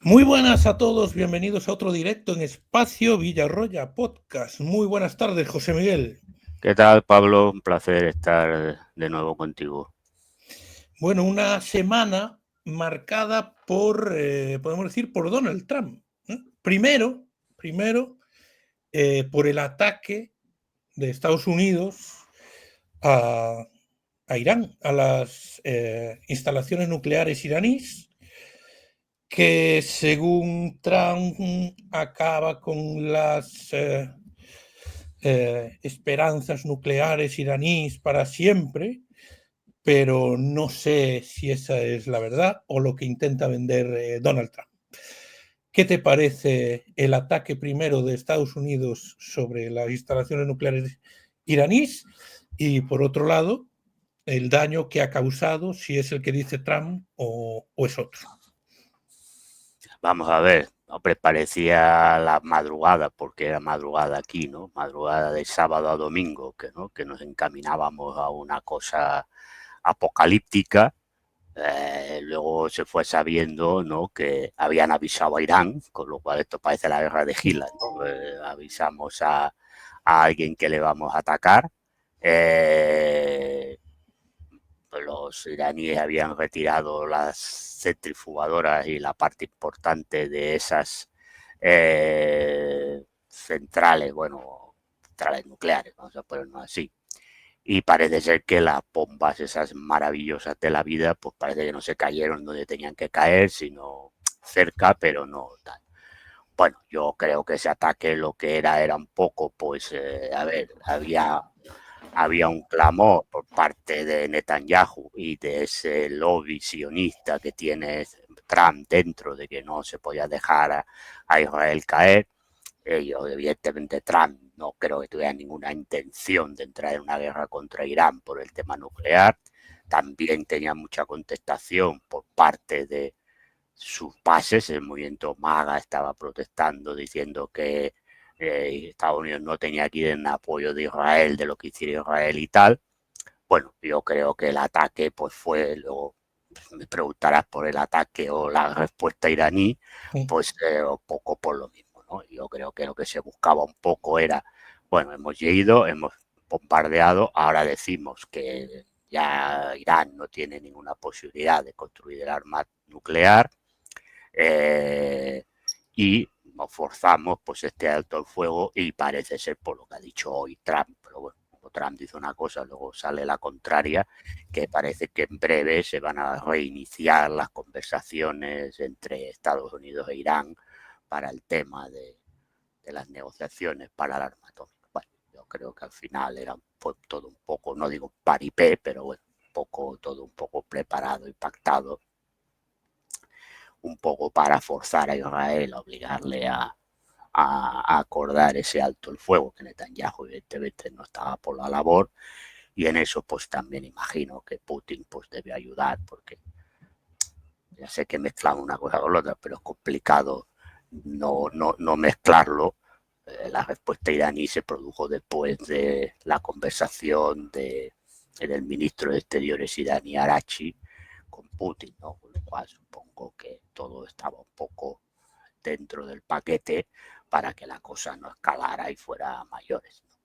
Muy buenas a todos, bienvenidos a otro directo en Espacio Villarroya Podcast. Muy buenas tardes, José Miguel. ¿Qué tal, Pablo? Un placer estar de nuevo contigo. Bueno, una semana marcada por, podemos decir, por Donald Trump. Primero, por el ataque de Estados Unidos a Irán, a las instalaciones nucleares iraníes, que según Trump acaba con las esperanzas nucleares iraníes para siempre, pero no sé si esa es la verdad o lo que intenta vender Donald Trump. ¿Qué te parece el ataque primero de Estados Unidos sobre las instalaciones nucleares iraníes? Y por otro lado, el daño que ha causado, si es el que dice Trump o es otro. Vamos a ver, hombre, parecía la madrugada, porque era madrugada aquí, ¿no? Madrugada de sábado a domingo, ¿no? Que nos encaminábamos a una cosa apocalíptica. Luego se fue sabiendo, ¿no?, que habían avisado a Irán, con lo cual esto parece la guerra de Gila, ¿no? Avisamos a alguien que le vamos a atacar. Los iraníes habían retirado las centrifugadoras y la parte importante de esas centrales, bueno, centrales nucleares, vamos a ponerlo así. Y parece ser que las bombas esas maravillosas de la vida, pues parece que no se cayeron donde tenían que caer, sino cerca, pero no tal. Bueno, yo creo que ese ataque lo que era un poco, pues, a ver, había un clamor por parte de Netanyahu y de ese lobby sionista que tiene Trump dentro de que no se podía dejar a Israel caer. Ellos, evidentemente, Trump no creo que tuviera ninguna intención de entrar en una guerra contra Irán por el tema nuclear. También tenía mucha contestación por parte de sus bases. El movimiento MAGA estaba protestando diciendo que Estados Unidos no tenía que ir en apoyo de Israel, de lo que hiciera Israel y tal. Bueno, yo creo que el ataque pues fue, luego me preguntarás por el ataque o la respuesta iraní, pues un poco por lo mismo, ¿no? Yo creo que lo que se buscaba un poco era, bueno, hemos ido, hemos bombardeado, ahora decimos que ya Irán no tiene ninguna posibilidad de construir el arma nuclear, eh, y nos forzamos pues este alto el fuego, y parece ser por lo que ha dicho hoy Trump, pero bueno, como Trump dice una cosa, luego sale la contraria, que parece que en breve se van a reiniciar las conversaciones entre Estados Unidos e Irán para el tema de las negociaciones para el arma atómica. Bueno, yo creo que al final era pues, todo un poco, no digo paripé, pero bueno, todo un poco preparado y pactado, un poco para forzar a Israel, a obligarle a acordar ese alto el fuego, que Netanyahu evidentemente no estaba por la labor, y en eso pues también imagino que Putin pues debe ayudar, porque ya sé que mezclan una cosa con la otra, pero es complicado no mezclarlo. La respuesta iraní se produjo después de la conversación del ministro de Exteriores iraní Arachi con Putin, ¿no? Con lo cual supongo que todo estaba un poco dentro del paquete para que la cosa no escalara y fuera a mayores, ¿no?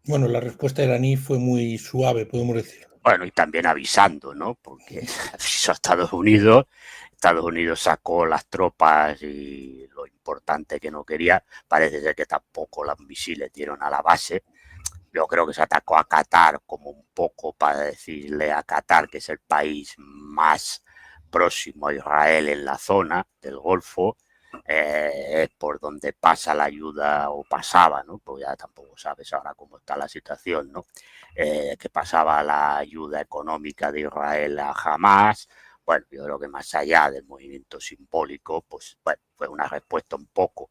Bueno, la respuesta iraní fue muy suave, podemos decir. Bueno, y también avisando, ¿no? Porque avisó a Estados Unidos sacó las tropas y lo importante que no quería, parece ser que tampoco los misiles dieron a la base. Yo creo que se atacó a Qatar como un poco para decirle a Qatar, que es el país más próximo a Israel en la zona del Golfo, por donde pasa la ayuda, o pasaba, ¿no? Pues ya tampoco sabes ahora cómo está la situación, ¿no? Que pasaba la ayuda económica de Israel a Hamas. Bueno, yo creo que más allá del movimiento simbólico, pues bueno, fue una respuesta un poco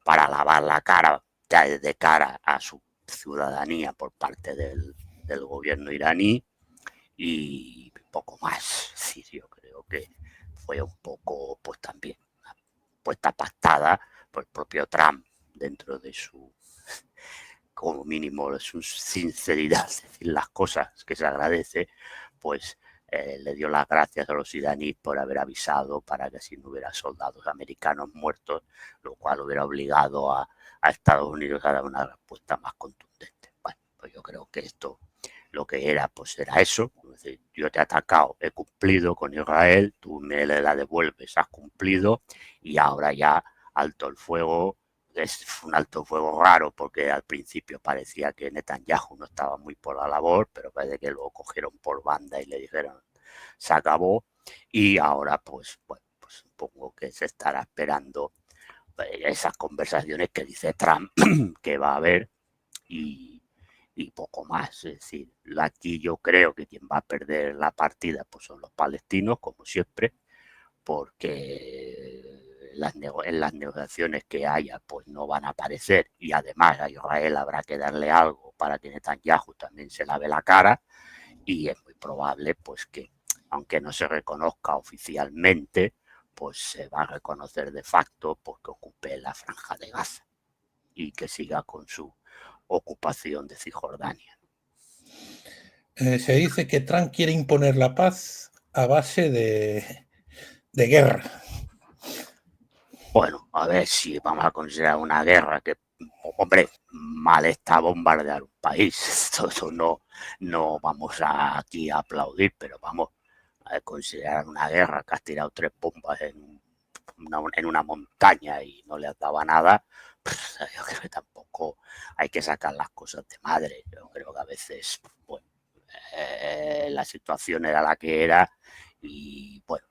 para lavar la cara, ya de cara a su ciudadanía por parte del gobierno iraní, y poco más. Sí, yo creo que fue un poco, pues también, una puesta pactada por el propio Trump dentro de su, como mínimo, su sinceridad, es decir las cosas, que se agradece, pues le dio las gracias a los iraníes por haber avisado para que así no hubiera soldados americanos muertos, lo cual hubiera obligado a Estados Unidos a dar una respuesta más contundente. Bueno, pues yo creo que esto lo que era, pues era eso. Es decir, yo te he atacado, he cumplido con Israel, tú me la devuelves, has cumplido, y ahora ya alto el fuego. Es un alto fuego raro porque al principio parecía que Netanyahu no estaba muy por la labor, pero parece que luego cogieron por banda y le dijeron se acabó, y ahora pues, bueno, pues supongo que se estará esperando esas conversaciones que dice Trump que va a haber, y poco más. Es decir, aquí yo creo que quien va a perder la partida pues son los palestinos, como siempre, porque en las negociaciones que haya pues no van a aparecer, y además a Israel habrá que darle algo para que Netanyahu también se lave la cara, y es muy probable pues que aunque no se reconozca oficialmente, pues se va a reconocer de facto porque ocupe la franja de Gaza y que siga con su ocupación de Cisjordania. Se dice que Trump quiere imponer la paz a base de guerra. Bueno, a ver si vamos a considerar una guerra que, hombre, mal está bombardear un país. Eso no vamos aquí a aplaudir, pero vamos a considerar una guerra que has tirado 3 bombas en una montaña y no le has dado nada. Pues, yo creo que tampoco hay que sacar las cosas de madre. Yo creo que a veces, bueno, la situación era la que era, y bueno,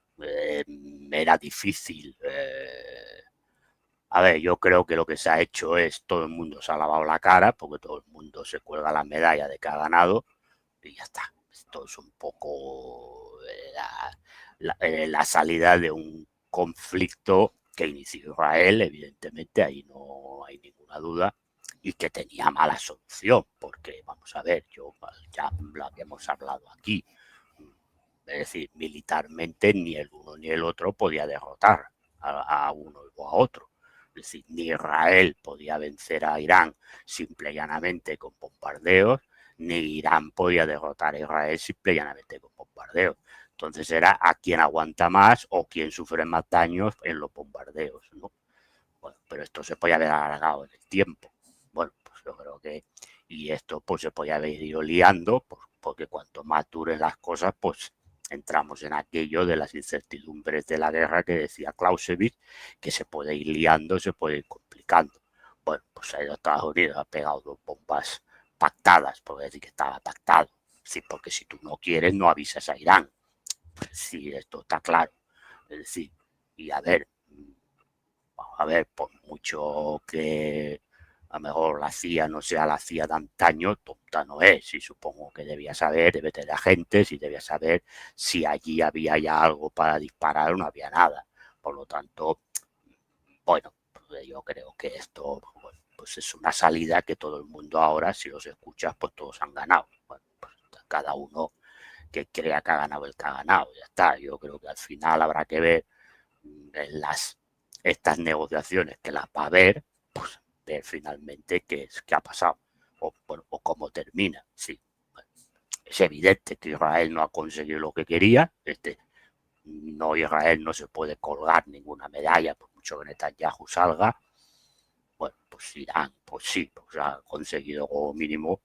era difícil. A ver, yo creo que lo que se ha hecho es todo el mundo se ha lavado la cara porque todo el mundo se cuelga la medalla de que ha ganado y ya está. Esto es un poco la salida de un conflicto que inició Israel, evidentemente, ahí no hay ninguna duda, y que tenía mala solución, porque vamos a ver, ya lo habíamos hablado aquí, es decir, militarmente ni el uno ni el otro podía derrotar a uno o a otro. Es decir, ni Israel podía vencer a Irán simple y llanamente con bombardeos, ni Irán podía derrotar a Israel simple y llanamente con bombardeos. Entonces era a quien aguanta más o quien sufre más daños en los bombardeos, ¿no? Bueno, pero esto se podía haber alargado en el tiempo. Bueno, pues yo creo que, y esto pues se podía haber ido liando, porque cuanto más duren las cosas, pues entramos en aquello de las incertidumbres de la guerra que decía Clausewitz, que se puede ir liando, se puede ir complicando. Bueno, pues ha ido a Estados Unidos, ha pegado 2 bombas pactadas, porque decir que estaba pactado. Sí, porque si tú no quieres, no avisas a Irán. Sí, esto está claro. Es decir, y a ver, por mucho que a lo mejor la CIA no sea la CIA de antaño, tonta no es, y supongo que debía saber, debe tener agentes y debía saber si allí había ya algo para disparar o no había nada. Por lo tanto, bueno, pues yo creo que esto, bueno, pues es una salida que todo el mundo ahora, si los escuchas, pues todos han ganado. Bueno, pues cada uno que crea que ha ganado el que ha ganado, ya está. Yo creo que al final habrá que ver en estas negociaciones que las va a haber, pues ver finalmente qué ha pasado o cómo termina. Sí, bueno, es evidente que Israel no ha conseguido lo que quería. Israel no se puede colgar ninguna medalla por mucho que Netanyahu salga. Bueno, pues Irán, pues sí, pues ha conseguido como mínimo,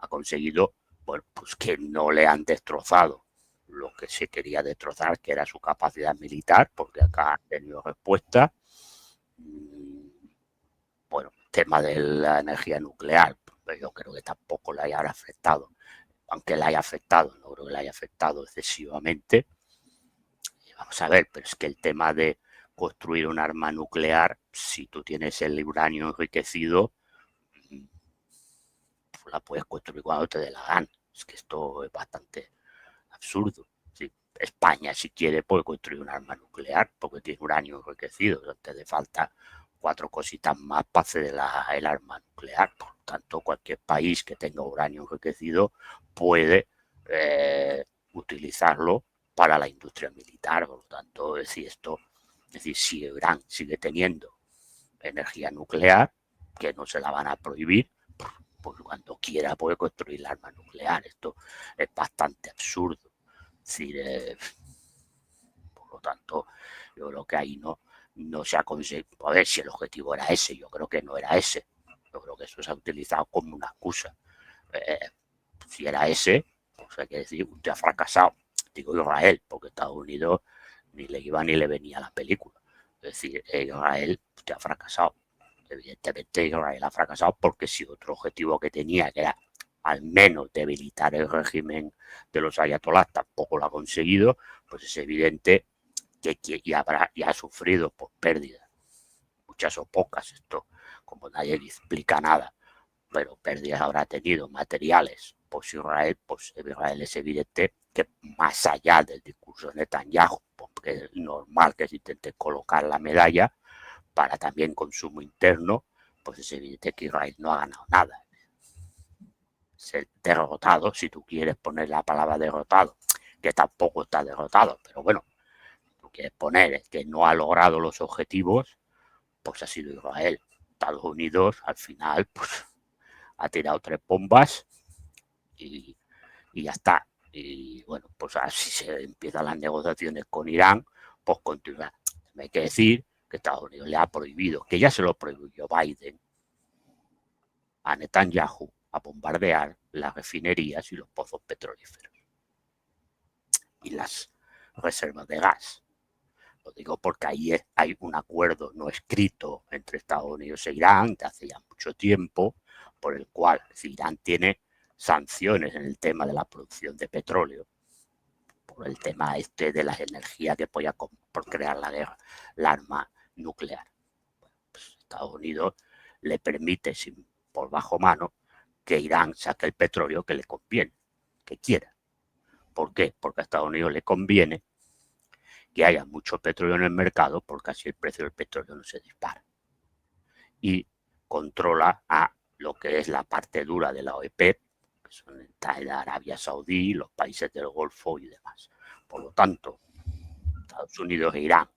ha conseguido, bueno, pues que no le han destrozado lo que se quería destrozar, que era su capacidad militar, porque acá han tenido respuesta. Bueno, tema de la energía nuclear, pues yo creo que tampoco le haya afectado, aunque le haya afectado, no creo que le haya afectado excesivamente. Vamos a ver, pero es que el tema de construir un arma nuclear, si tú tienes el uranio enriquecido, la puedes construir cuando te dé la gana. Es que esto es bastante absurdo. ¿Sí? España, si quiere, puede construir un arma nuclear porque tiene uranio enriquecido. O sea, te hace falta 4 cositas más para hacer el arma nuclear. Por lo tanto, cualquier país que tenga uranio enriquecido puede utilizarlo para la industria militar. Por lo tanto, si Irán sigue teniendo energía nuclear, que no se la van a prohibir, pues cuando quiera puede construir el arma nuclear. Esto es bastante absurdo. Por lo tanto, yo creo que ahí no se ha conseguido. A ver si el objetivo era ese, yo creo que no era ese. Yo creo que eso se ha utilizado como una excusa. Eh, si era ese, pues hay que decir, usted ha fracasado. Digo Israel, porque Estados Unidos ni le iba ni le venía la película. Es decir, Israel, usted ha fracasado. Evidentemente Israel ha fracasado porque si otro objetivo que tenía, que era al menos debilitar el régimen de los ayatolás, tampoco lo ha conseguido, pues es evidente que ha sufrido pues, pérdidas, muchas o pocas, esto como nadie le explica nada, pero pérdidas habrá tenido materiales. Pues Israel es evidente que más allá del discurso de Netanyahu, porque es normal que se intente colocar la medalla para también consumo interno, pues es evidente que Israel no ha ganado nada. Ser derrotado, si tú quieres poner la palabra derrotado, que tampoco está derrotado, pero bueno, tú quieres poner que no ha logrado los objetivos, pues ha sido Israel. Estados Unidos al final pues ha tirado 3 bombas y ya está. Y bueno, pues así se empiezan las negociaciones con Irán, pues continúa. Hay que decir que Estados Unidos le ha prohibido, que ya se lo prohibió Biden a Netanyahu, a bombardear las refinerías y los pozos petrolíferos y las reservas de gas. Lo digo porque ahí hay un acuerdo no escrito entre Estados Unidos e Irán de hace ya mucho tiempo, por el cual si Irán tiene sanciones en el tema de la producción de petróleo, por el tema de las energías que podía por crear la guerra, la arma nuclear. Bueno, pues Estados Unidos le permite por bajo mano que Irán saque el petróleo que le conviene, que quiera. ¿Por qué? Porque a Estados Unidos le conviene que haya mucho petróleo en el mercado, porque así el precio del petróleo no se dispara. Y controla a lo que es la parte dura de la OPEP, que son Arabia Saudí, los países del Golfo y demás. Por lo tanto, Estados Unidos e Irán,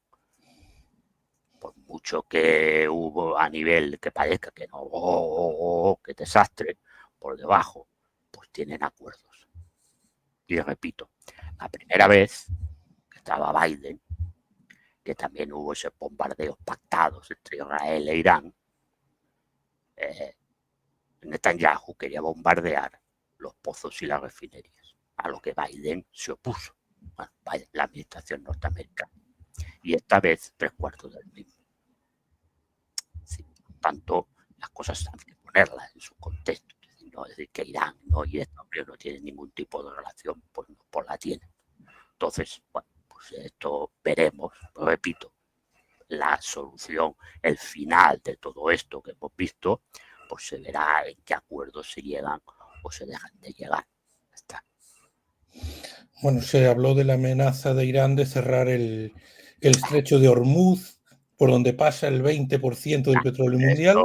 por mucho que hubo a nivel que parezca que no, qué desastre, por debajo, pues tienen acuerdos. Y repito, la primera vez que estaba Biden, que también hubo esos bombardeos pactados entre Israel e Irán, Netanyahu quería bombardear los pozos y las refinerías, a lo que Biden se opuso. Bueno, la administración norteamericana. Y esta vez 3/4 del mismo. Sí, por tanto, las cosas hay que ponerlas en su contexto. No es decir que Irán y Estados Unidos no tienen ningún tipo de relación, pues no, pues la tienen. Entonces, bueno, pues esto veremos, repito, la solución, el final de todo esto que hemos visto, pues se verá en qué acuerdos se llegan o se dejan de llegar. Está. Bueno, se habló de la amenaza de Irán de cerrar el estrecho de Hormuz, por donde pasa el 20% del petróleo mundial.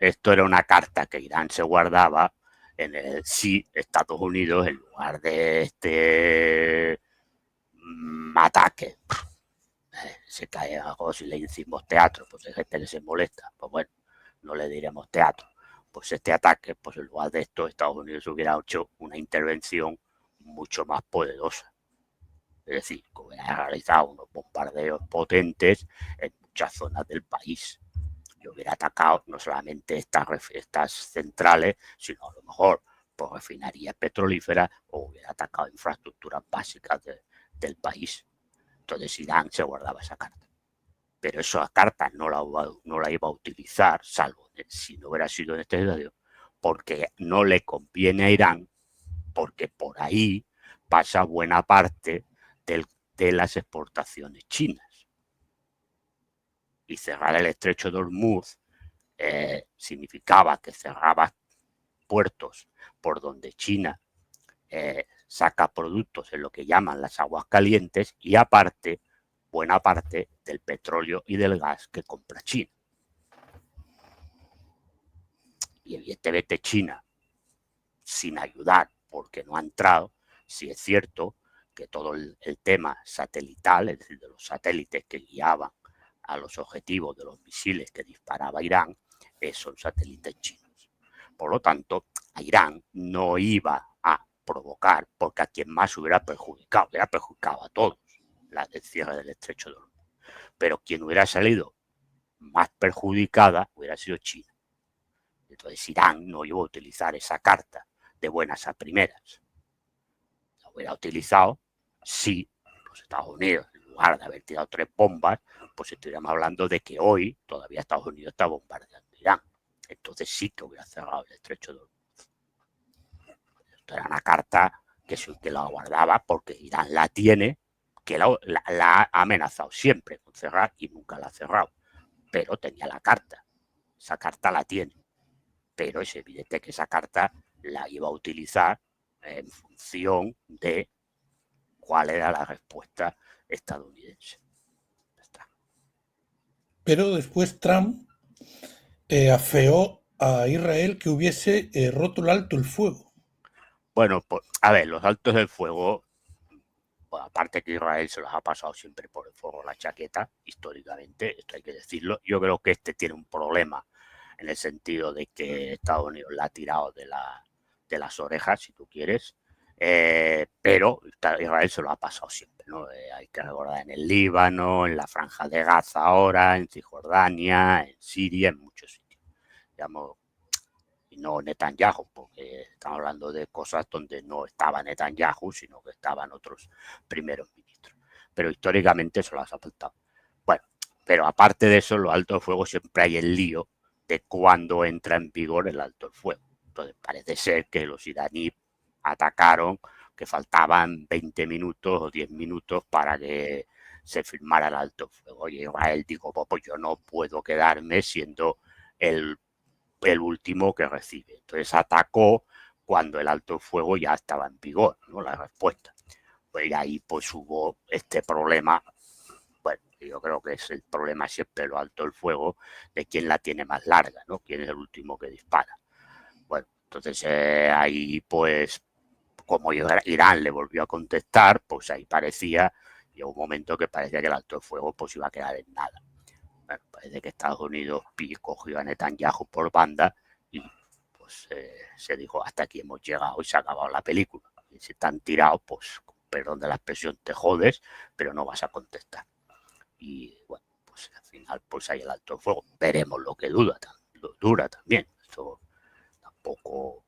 Esto era una carta que Irán se guardaba en el sí Estados Unidos, en lugar de este ataque. Se cae algo si le decimos teatro, pues hay gente que se molesta. Pues bueno, no le diremos teatro. Pues este ataque, pues en lugar de esto, Estados Unidos hubiera hecho una intervención mucho más poderosa. Es decir, que hubiera realizado unos bombardeos potentes en muchas zonas del país. Y hubiera atacado no solamente estas centrales, sino a lo mejor por refinerías petrolíferas o hubiera atacado infraestructuras básicas del país. Entonces Irán se guardaba esa carta. Pero esa carta no la iba a utilizar, salvo si no hubiera sido en este estadio, porque no le conviene a Irán, porque por ahí pasa buena parte de las exportaciones chinas. Y cerrar el estrecho de Hormuz significaba que cerraba puertos por donde China saca productos en lo que llaman las aguas calientes y aparte buena parte del petróleo y del gas que compra China. Y evidentemente China, sin ayudar, porque no ha entrado, si es cierto que todo el tema satelital, es decir, de los satélites que guiaban a los objetivos de los misiles que disparaba Irán, son satélites chinos. Por lo tanto, a Irán no iba a provocar, porque a quien más hubiera perjudicado a todos el cierre del estrecho de Hormuz. Pero quien hubiera salido más perjudicada hubiera sido China. Entonces Irán no iba a utilizar esa carta de buenas a primeras. La hubiera utilizado si los Estados Unidos, en lugar de haber tirado 3 bombas, pues estuviéramos hablando de que hoy todavía Estados Unidos está bombardeando Irán. Entonces sí que hubiera cerrado el estrecho de Hormuz. Esto era una carta que la guardaba porque Irán la tiene, que la ha amenazado siempre con cerrar y nunca la ha cerrado. Pero tenía la carta. Esa carta la tiene. Pero es evidente que esa carta la iba a utilizar en función de cuál era la respuesta estadounidense. Pero después Trump afeó a Israel que hubiese roto el alto el fuego. Bueno, pues, a ver, los altos del fuego, pues, aparte que Israel se los ha pasado siempre por el fuego la chaqueta, históricamente, esto hay que decirlo, yo creo que este tiene un problema en el sentido de que Estados Unidos la ha tirado de las orejas, si tú quieres, pero Israel se lo ha pasado siempre, ¿no? Hay que recordar en el Líbano, en la Franja de Gaza ahora, en Cisjordania, en Siria, en muchos sitios. Digamos, y no Netanyahu, porque estamos hablando de cosas donde no estaba Netanyahu, sino que estaban otros primeros ministros. Pero históricamente se lo ha faltado. Bueno, pero aparte de eso, en los altos fuegos siempre hay el lío de cuándo entra en vigor el alto el fuego. Entonces parece ser que los iraníes atacaron, que faltaban 20 minutos o 10 minutos para que se firmara el alto el fuego. Y Israel dijo, pues yo no puedo quedarme siendo el último que recibe. Entonces atacó cuando el alto el fuego ya estaba en vigor, ¿no? La respuesta. Pues ahí pues hubo este problema. Bueno, yo creo que es el problema siempre lo alto el fuego de quién la tiene más larga, ¿no? Quién es el último que dispara. Bueno, entonces ahí pues como Irán le volvió a contestar, pues ahí parecía, llegó un momento que parecía que el alto el fuego pues iba a quedar en nada. Bueno, parece que Estados Unidos cogió a Netanyahu por banda y pues se dijo hasta aquí hemos llegado y se ha acabado la película. Y si están tirados, pues perdón de la expresión, te jodes, pero no vas a contestar. Y bueno, pues al final pues hay el alto fuego. Veremos lo que dura también. Esto tampoco,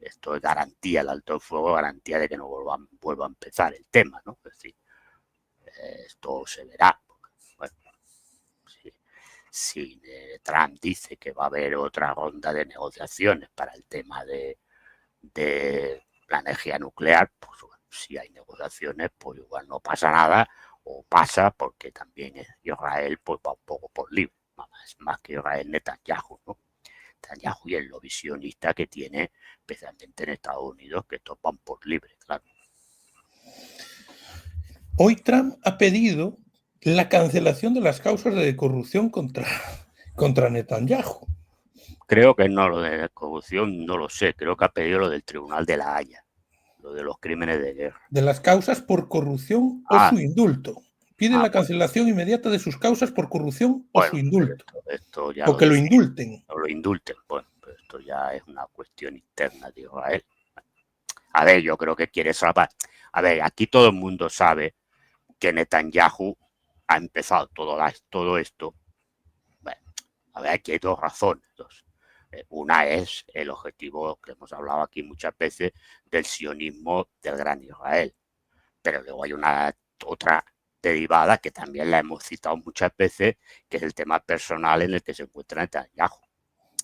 esto es garantía, el alto fuego, garantía de que no vuelva a empezar el tema, ¿no? Es decir, esto se verá. Bueno, sí. Si Trump dice que va a haber otra ronda de negociaciones para el tema de la energía nuclear, pues bueno, si hay negociaciones, pues igual no pasa nada, o pasa porque también Israel pues va un poco por libre, más que Israel Netanyahu, ¿no? Netanyahu y el lobby sionista que tiene, especialmente en Estados Unidos, que estos van por libre, claro. Hoy Trump ha pedido la cancelación de las causas de corrupción contra Netanyahu. Creo que no, lo de corrupción no lo sé, creo que ha pedido lo del Tribunal de la Haya, lo de los crímenes de guerra. De las causas por corrupción o su indulto. Pide la cancelación inmediata de sus causas por corrupción o su indulto. Esto ya o que lo indulten. O lo indulten. Bueno, pues esto ya es una cuestión interna de Israel. A ver, yo creo que quiere salvar. A ver, aquí todo el mundo sabe que Netanyahu ha empezado todo esto. Bueno, a ver, aquí hay dos razones. Una es el objetivo que hemos hablado aquí muchas veces del sionismo del gran Israel. Pero luego hay una otra derivada que también la hemos citado muchas veces, que es el tema personal en el que se encuentra Netanyahu.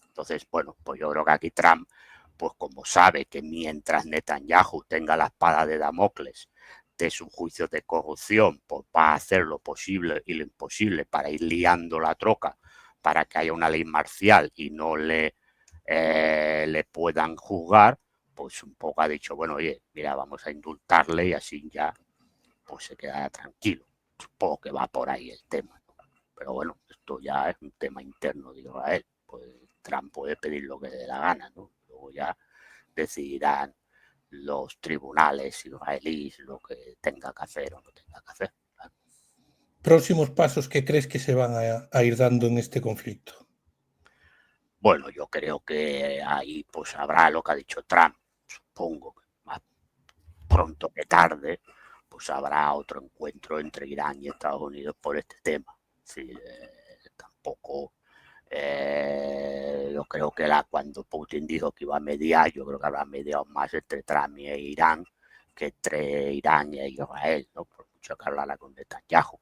Entonces, bueno, pues yo creo que aquí Trump, pues como sabe que mientras Netanyahu tenga la espada de Damocles de sus juicios de corrupción, pues va a hacer lo posible y lo imposible para ir liando la troca para que haya una ley marcial y no le puedan juzgar, pues un poco ha dicho, bueno, oye, mira, vamos a indultarle y así ya pues se queda tranquilo. Supongo que va por ahí el tema, ¿no? Pero bueno, esto ya es un tema interno de Israel. Pues Trump puede pedir lo que le dé la gana, ¿no? Luego ya decidirán los tribunales israelíes lo que tenga que hacer o no tenga que hacer. Claro. Próximos pasos que crees que se van a ir dando en este conflicto. Bueno, yo creo que ahí pues habrá lo que ha dicho Trump, supongo, pronto que tarde, pues habrá otro encuentro entre Irán y Estados Unidos por este tema. Sí, tampoco, yo creo que cuando Putin dijo que iba a mediar, yo creo que habrá mediado más entre Trump e Irán que entre Irán e Israel, ¿no? Por mucho que hablara con Netanyahu.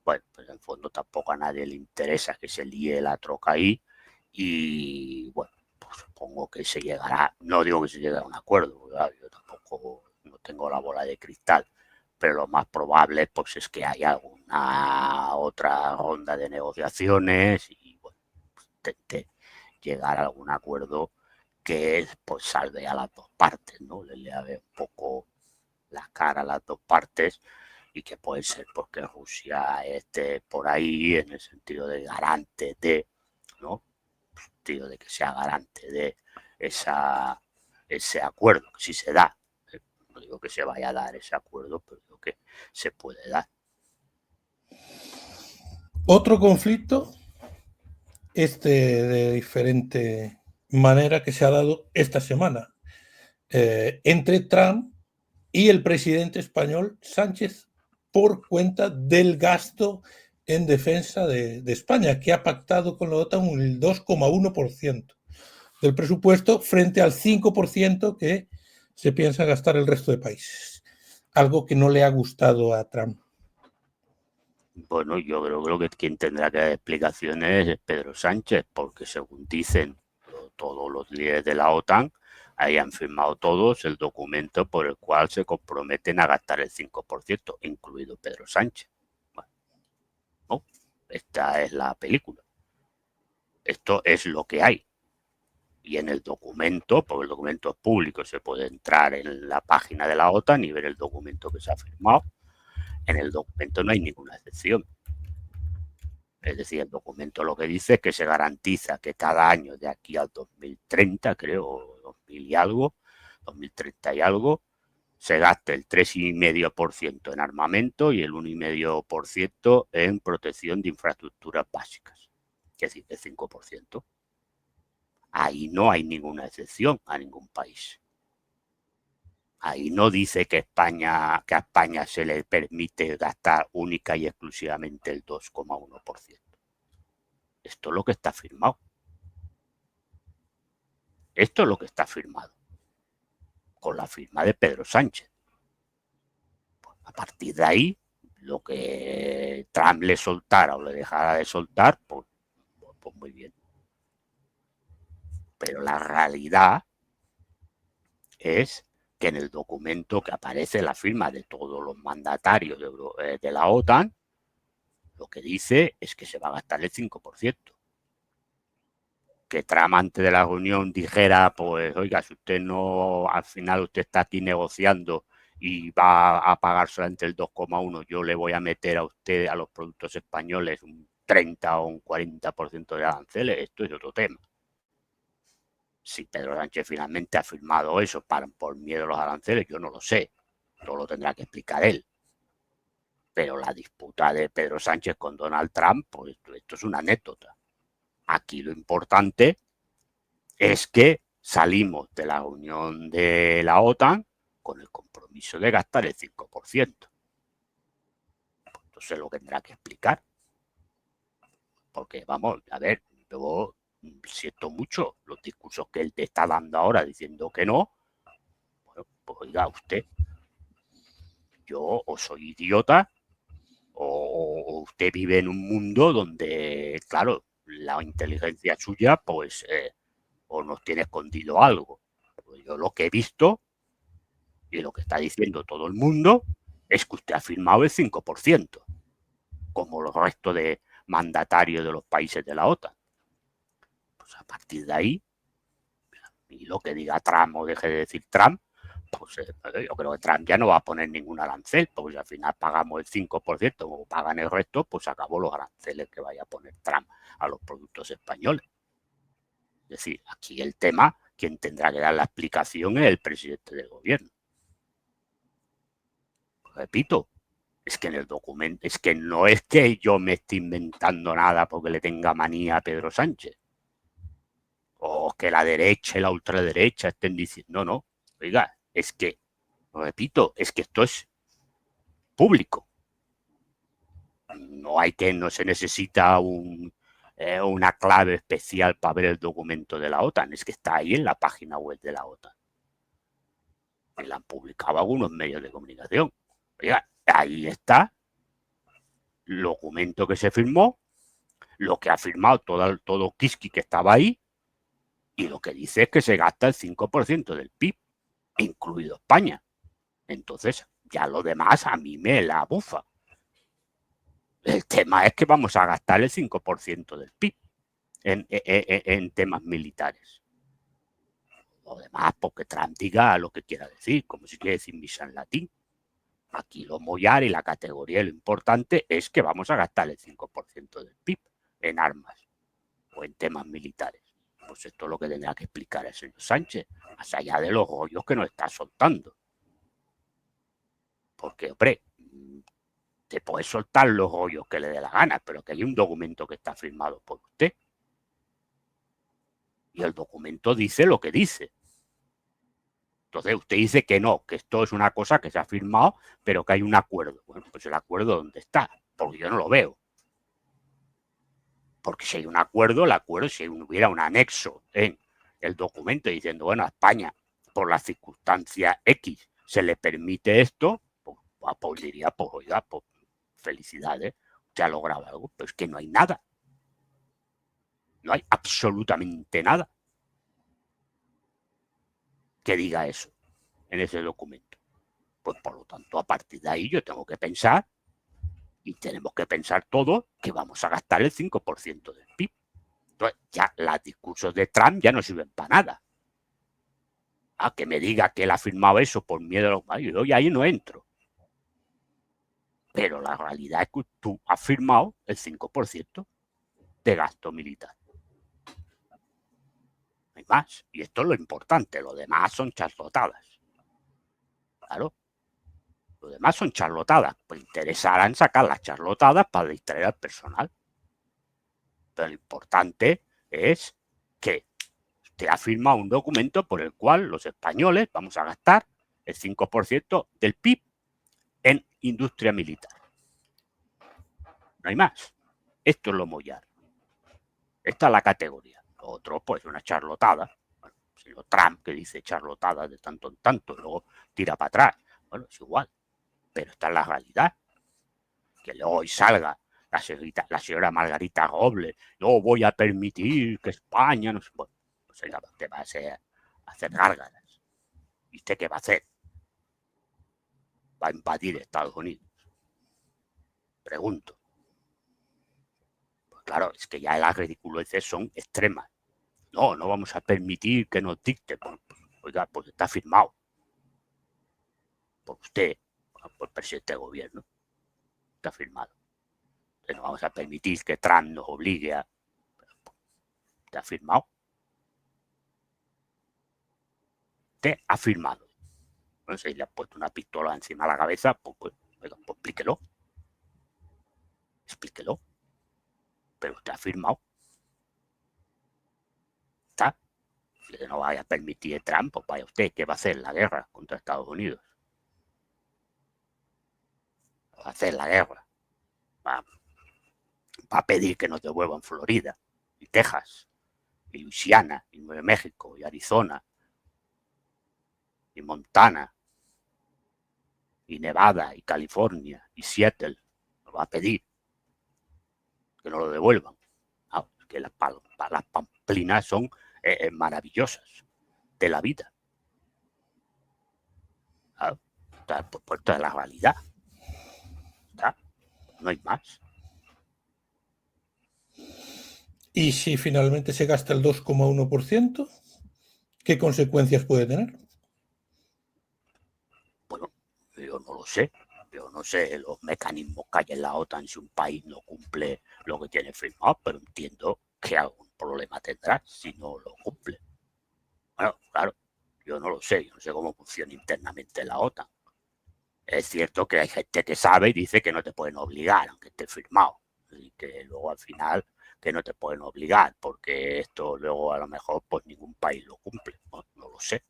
Bueno, pues en el fondo tampoco a nadie le interesa que se líe la troca ahí y bueno, pues supongo que se llegará, no digo que se llegue a un acuerdo, ¿verdad? Yo tampoco no tengo la bola de cristal, pero lo más probable pues es que haya alguna otra ronda de negociaciones y bueno, pues, intente llegar a algún acuerdo que pues salve a las dos partes, ¿no? Le lave un poco la cara a las dos partes y que puede ser porque Rusia esté por ahí en el sentido de garante de, ¿no? En el sentido de que sea garante de ese acuerdo, que si se da. No digo que se vaya a dar ese acuerdo, pero digo que se puede dar. Otro conflicto, de diferente manera que se ha dado esta semana, entre Trump y el presidente español Sánchez por cuenta del gasto en defensa de España, que ha pactado con la OTAN el 2,1% del presupuesto frente al 5% que se piensa gastar el resto de países. Algo que no le ha gustado a Trump. Bueno, yo creo que quien tendrá que dar explicaciones es Pedro Sánchez, porque según dicen todos los líderes de la OTAN, hayan firmado todos el documento por el cual se comprometen a gastar el 5%, incluido Pedro Sánchez. Bueno, no, esta es la película. Esto es lo que hay. Y en el documento, porque el documento es público, se puede entrar en la página de la OTAN y ver el documento que se ha firmado. En el documento no hay ninguna excepción. Es decir, el documento lo que dice es que se garantiza que cada año de aquí al 2030, creo, 2000 y algo, 2030 y algo, se gaste el 3,5% en armamento y el 1,5% en protección de infraestructuras básicas. Es decir, el 5%. Ahí no hay ninguna excepción a ningún país. Ahí no dice que a España se le permite gastar única y exclusivamente el 2,1%. Esto es lo que está firmado. Esto es lo que está firmado, con la firma de Pedro Sánchez. Pues a partir de ahí, lo que Trump le soltara o le dejara de soltar, pues muy bien. Pero la realidad es que en el documento que aparece la firma de todos los mandatarios de la OTAN, lo que dice es que se va a gastar el 5%. Que Trump antes de la reunión dijera, pues, oiga, si usted no, al final usted está aquí negociando y va a pagar solamente el 2,1, yo le voy a meter a usted, a los productos españoles, un 30 o un 40% de aranceles, esto es otro tema. Si Pedro Sánchez finalmente ha firmado eso por miedo a los aranceles, yo no lo sé, todo lo tendrá que explicar él. Pero la disputa de Pedro Sánchez con Donald Trump, pues esto es una anécdota. Aquí lo importante es que salimos de la reunión de la OTAN con el compromiso de gastar el 5%. Pues entonces lo tendrá que explicar. Porque, vamos, a ver, yo siento mucho los discursos que él te está dando ahora diciendo que no. Bueno, pues oiga, usted, yo o soy idiota o usted vive en un mundo donde, claro, la inteligencia suya, pues, o nos tiene escondido algo. Pues yo lo que he visto y lo que está diciendo todo el mundo es que usted ha firmado el 5%, como los restos de mandatarios de los países de la OTAN. Pues a partir de ahí, y lo que diga Trump o deje de decir Trump, pues yo creo que Trump ya no va a poner ningún arancel, porque si al final pagamos el 5% o pagan el resto, pues acabó los aranceles que vaya a poner Trump a los productos españoles. Es decir, aquí el tema, quien tendrá que dar la explicación es el presidente del gobierno. Repito, es que en el documento, es que no es que yo me esté inventando nada porque le tenga manía a Pedro Sánchez. O que la derecha y la ultraderecha estén diciendo, no, oiga, es que Repito, es que esto es público. No se necesita una clave especial para ver el documento de la OTAN, es que está ahí en la página web de la OTAN. Y la han publicado algunos medios de comunicación. Oiga, ahí está el documento que se firmó, lo que ha firmado todo Kiski que estaba ahí, y lo que dice es que se gasta el 5% del PIB, incluido España. Entonces, ya lo demás a mí me la bufa. El tema es que vamos a gastar el 5% del PIB en temas militares. Lo demás, porque Trump diga lo que quiera decir, como si quiere decir misa en latín. Aquí lo mollar y la categoría, lo importante es que vamos a gastar el 5% del PIB en armas o en temas militares. Pues esto es lo que tendrá que explicar el señor Sánchez, más allá de los rollos que nos está soltando. Porque, hombre, te puede soltar los rollos que le dé la gana, pero que hay un documento que está firmado por usted. Y el documento dice lo que dice. Entonces usted dice que no, que esto es una cosa que se ha firmado, pero que hay un acuerdo. Bueno, pues el acuerdo, ¿dónde está? Porque yo no lo veo. Porque si hay un acuerdo, el acuerdo, si hubiera un anexo en el documento diciendo, bueno, a España, por las circunstancias X, se le permite esto, pues diría, pues oiga, pues felicidades, usted ha logrado algo, pero es que no hay nada. No hay absolutamente nada que diga eso en ese documento. Pues por lo tanto, a partir de ahí yo tengo que pensar, y tenemos que pensar todos, que vamos a gastar el 5% del PIB. Entonces, ya los discursos de Trump ya no sirven para nada. A que me diga que él ha firmado eso por miedo a los maridos, y ahí no entro. Pero la realidad es que tú has firmado el 5% de gasto militar. No hay más. Y esto es lo importante. Lo demás son charlotadas. Claro. Lo demás son charlotadas. Pues interesarán sacar las charlotadas para distraer al personal. Pero lo importante es que usted ha firmado un documento por el cual los españoles vamos a gastar el 5% del PIB en industria militar. No hay más. Esto es lo mollar. Esta es la categoría. Lo otro, pues, una charlotada. Bueno, el señor Trump que dice charlotada de tanto en tanto y luego tira para atrás. Bueno, es igual. Pero esta es la realidad. Que luego hoy salga la señora Margarita Robles, yo voy a permitir que España, no sé, bueno, pues ella te va a hacer gárgaras. ¿Y usted qué va a hacer? ¿Va a invadir Estados Unidos? Pregunto. Pues claro, es que ya las ridiculeces son extremas. No, no vamos a permitir que nos dicte. Pues, oiga, pues está firmado por usted, por el presidente del gobierno. Está firmado. Entonces no vamos a permitir que Trump nos obligue a... Está firmado. Usted ha firmado. No sé, le ha puesto una pistola encima de la cabeza, pues explíquelo. Explíquelo. Pero usted ha firmado. Está. Si no vaya a permitir Trump, pues vaya usted, ¿qué va a hacer? La guerra contra Estados Unidos. Va a hacer la guerra. Va a pedir que nos devuelvan Florida y Texas y Luisiana y Nuevo México y Arizona y Montana y Nevada y California y Seattle. Nos va a pedir que nos lo devuelvan. No, es que las pamplinas son maravillosas de la vida. ¿Ah? Pues toda la realidad. ¿Está? No hay más. ¿Y si finalmente se gasta el 2,1%? ¿Qué consecuencias puede tener? Bueno, yo no lo sé. Yo no sé los mecanismos que hay en la OTAN si un país no cumple lo que tiene firmado, pero entiendo que algún problema tendrá si no lo cumple. Bueno, claro, yo no lo sé, yo no sé cómo funciona internamente la OTAN. Es cierto que hay gente que sabe y dice que no te pueden obligar, aunque esté firmado. Y que luego al final que no te pueden obligar, porque esto luego a lo mejor pues ningún país lo cumple. Bueno, no lo sé.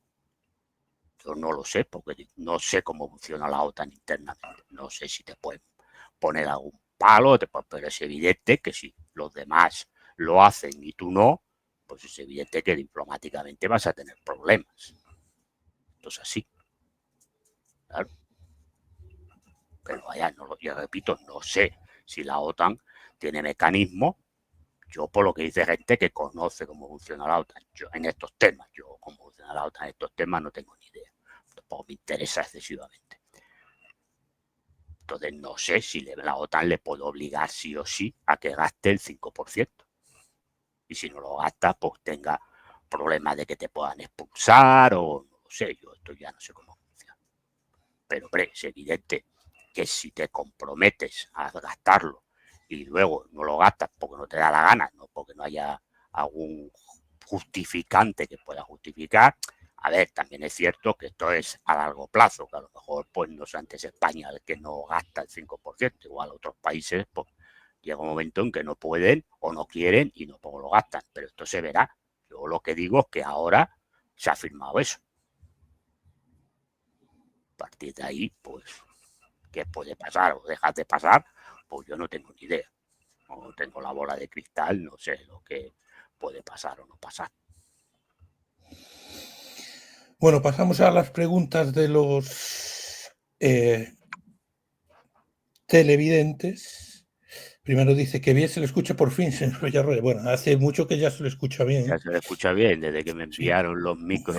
Yo no lo sé, porque no sé cómo funciona la OTAN internamente. No sé si te pueden poner algún palo, pero es evidente que si los demás lo hacen y tú no, pues es evidente que diplomáticamente vas a tener problemas. Esto es así. Claro. Pero vaya, no, yo repito, no sé si la OTAN tiene mecanismos. Yo, por lo que dice gente que conoce cómo funciona la OTAN, yo en estos temas, yo cómo funciona la OTAN en estos temas no tengo ni idea. Tampoco me interesa excesivamente. Entonces, no sé si la OTAN le puede obligar sí o sí a que gaste el 5%. Y si no lo gasta, pues tenga problemas de que te puedan expulsar o no sé, yo esto ya no sé cómo funciona. Pero, hombre, es evidente que si te comprometes a gastarlo y luego no lo gastas porque no te da la gana, no porque no haya algún justificante que pueda justificar. A ver, también es cierto que esto es a largo plazo, que a lo mejor pues no es antes España el que no gasta el 5%, igual otros países pues llega un momento en que no pueden o no quieren y no lo gastan, pero esto se verá. Yo lo que digo es que ahora se ha firmado eso. A partir de ahí, pues, ¿qué puede pasar o dejar de pasar? Pues yo no tengo ni idea. No tengo la bola de cristal, no sé lo que puede pasar o no pasar. Bueno, pasamos a las preguntas de los televidentes. Primero dice que bien se le escucha por fin, señor Villarroel. Bueno, hace mucho que ya se le escucha Ya bien. se le escucha bien desde que me Sí. enviaron los micros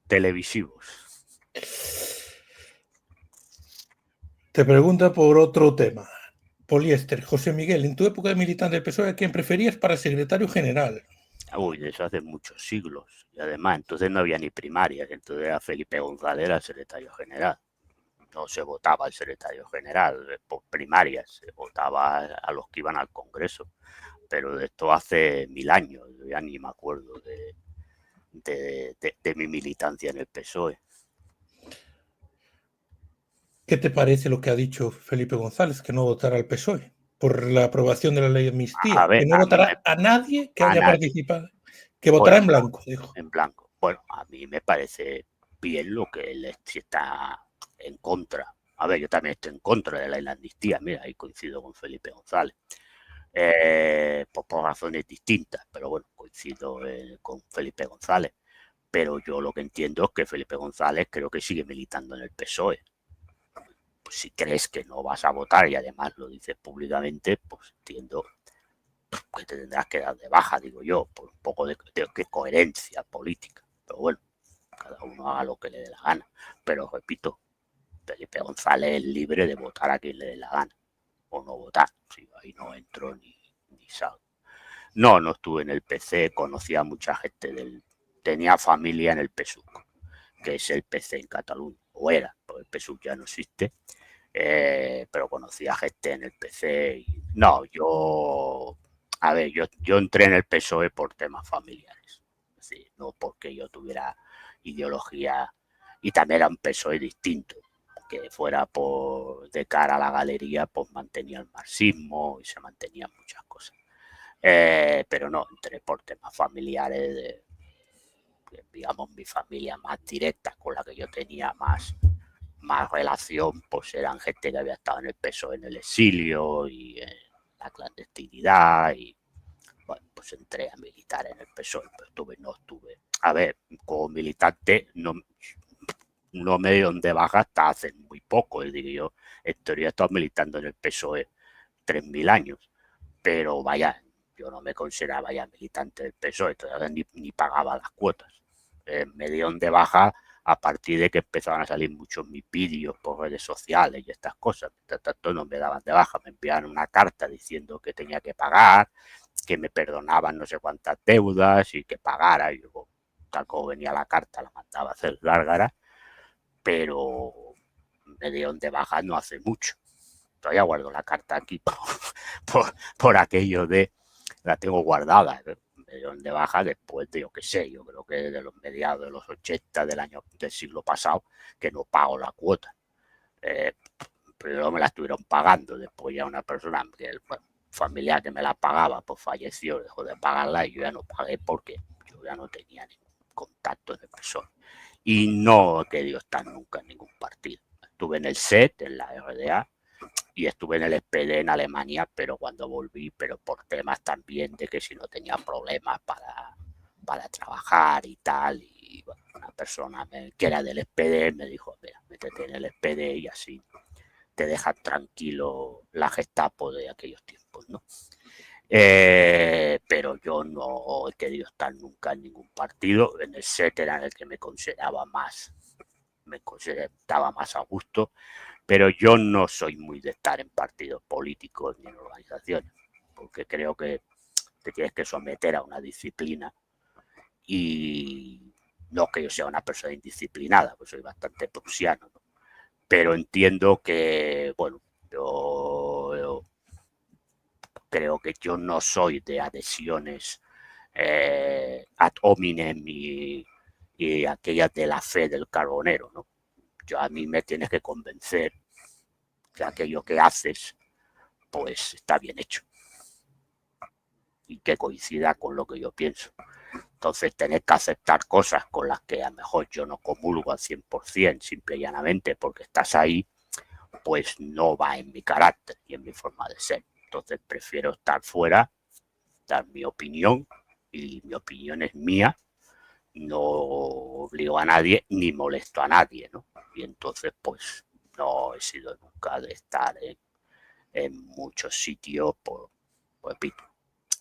televisivos. Te pregunta por otro tema. Poliéster, José Miguel, en tu época de militante del PSOE, ¿a quién preferías para secretario general? Uy, de eso hace muchos siglos. Y además, entonces no había ni primarias. Entonces era Felipe González era el secretario general. No se votaba al secretario general por primarias, se votaba a los que iban al Congreso. Pero de esto hace 1000 años, yo ya ni me acuerdo de mi militancia en el PSOE. ¿Qué te parece lo que ha dicho Felipe González, que no votará al PSOE por la aprobación de la ley de A amnistía? ver, Que no a mí me, votará a nadie que a haya nadie. participado, que votará Bueno, en blanco, dijo. en blanco. Bueno, a mí me parece bien lo que él está en contra. A ver, yo también estoy en contra de la amnistía, mira, ahí coincido con Felipe González. Por razones distintas, pero bueno, coincido con Felipe González. Pero yo lo que entiendo es que Felipe González creo que sigue militando en el PSOE. Pues si crees que no vas a votar y además lo dices públicamente, pues entiendo que te tendrás que dar de baja, digo yo, por un poco de coherencia política. Pero bueno, cada uno haga lo que le dé la gana. Pero repito, Felipe González es libre de votar a quien le dé la gana o no votar. Si ahí no entro ni salgo. No, no estuve en el PC, conocía a mucha gente tenía familia en el PSUC, que es el PC en Cataluña, o era, porque el PSUC ya no existe, pero conocía gente en el PC. No, a ver, yo entré en el PSOE por temas familiares, es decir, no porque yo tuviera ideología, y también era un PSOE distinto, que fuera de cara a la galería, pues mantenía el marxismo y se mantenían muchas cosas. Pero no, entré por temas familiares, digamos, mi familia más directa, con la que yo tenía más relación, pues eran gente que había estado en el PSOE en el exilio y en la clandestinidad, y bueno, pues entré a militar en el PSOE, pero no estuve. A ver, como militante no me dieron de baja hasta hace muy poco, es decir, yo en teoría he estado militando en el PSOE 3000 años, pero vaya, yo no me consideraba ya militante del PSOE, todavía ni pagaba las cuotas. Me dieron de baja a partir de que empezaban a salir muchos mis vídeos por redes sociales y estas cosas. Mientras tanto no me daban de baja, me enviaban una carta diciendo que tenía que pagar, que me perdonaban no sé cuántas deudas y que pagara. Y luego, tal como venía la carta, la mandaba a hacer Gárgara, pero me dieron de baja no hace mucho. Todavía guardo la carta aquí por aquello la tengo guardada, me dieron de baja después de, yo qué sé, yo creo que de los mediados de los 80 del siglo pasado, que no pago la cuota. Primero me la estuvieron pagando, después ya una persona, bueno, familiar que me la pagaba, pues falleció, dejó de pagarla y yo ya no pagué porque yo ya no tenía ningún contacto en el PSOE. y no he querido estar nunca en ningún partido. Estuve en el SET, en la RDA, y estuve en el SPD en Alemania, pero cuando volví, pero por temas también de que si no tenía problemas para trabajar y tal, y bueno, una persona que era del SPD me dijo, mira, métete en el SPD y así te dejan tranquilo la Gestapo de aquellos tiempos, ¿no? Pero yo no he querido estar nunca en ningún partido. En el SET era en el que me consideraba más, estaba más a gusto, pero yo no soy muy de estar en partidos políticos ni en organizaciones, porque creo que te tienes que someter a una disciplina y no que yo sea una persona indisciplinada, pues soy bastante prusiano, ¿no? Pero entiendo que, bueno, yo creo que yo no soy de adhesiones ad hominem y aquellas de la fe del carbonero, ¿no? Yo a mí me tienes que convencer que aquello que haces pues está bien hecho y que coincida con lo que yo pienso. Entonces tener que aceptar cosas con las que a lo mejor yo no comulgo al 100%, simple y llanamente porque estás ahí, pues no va en mi carácter y en mi forma de ser. Entonces prefiero estar fuera, dar mi opinión, y mi opinión es mía, no obligo a nadie ni molesto a nadie, ¿no? Y entonces pues no he sido nunca de estar en muchos sitios, por repito,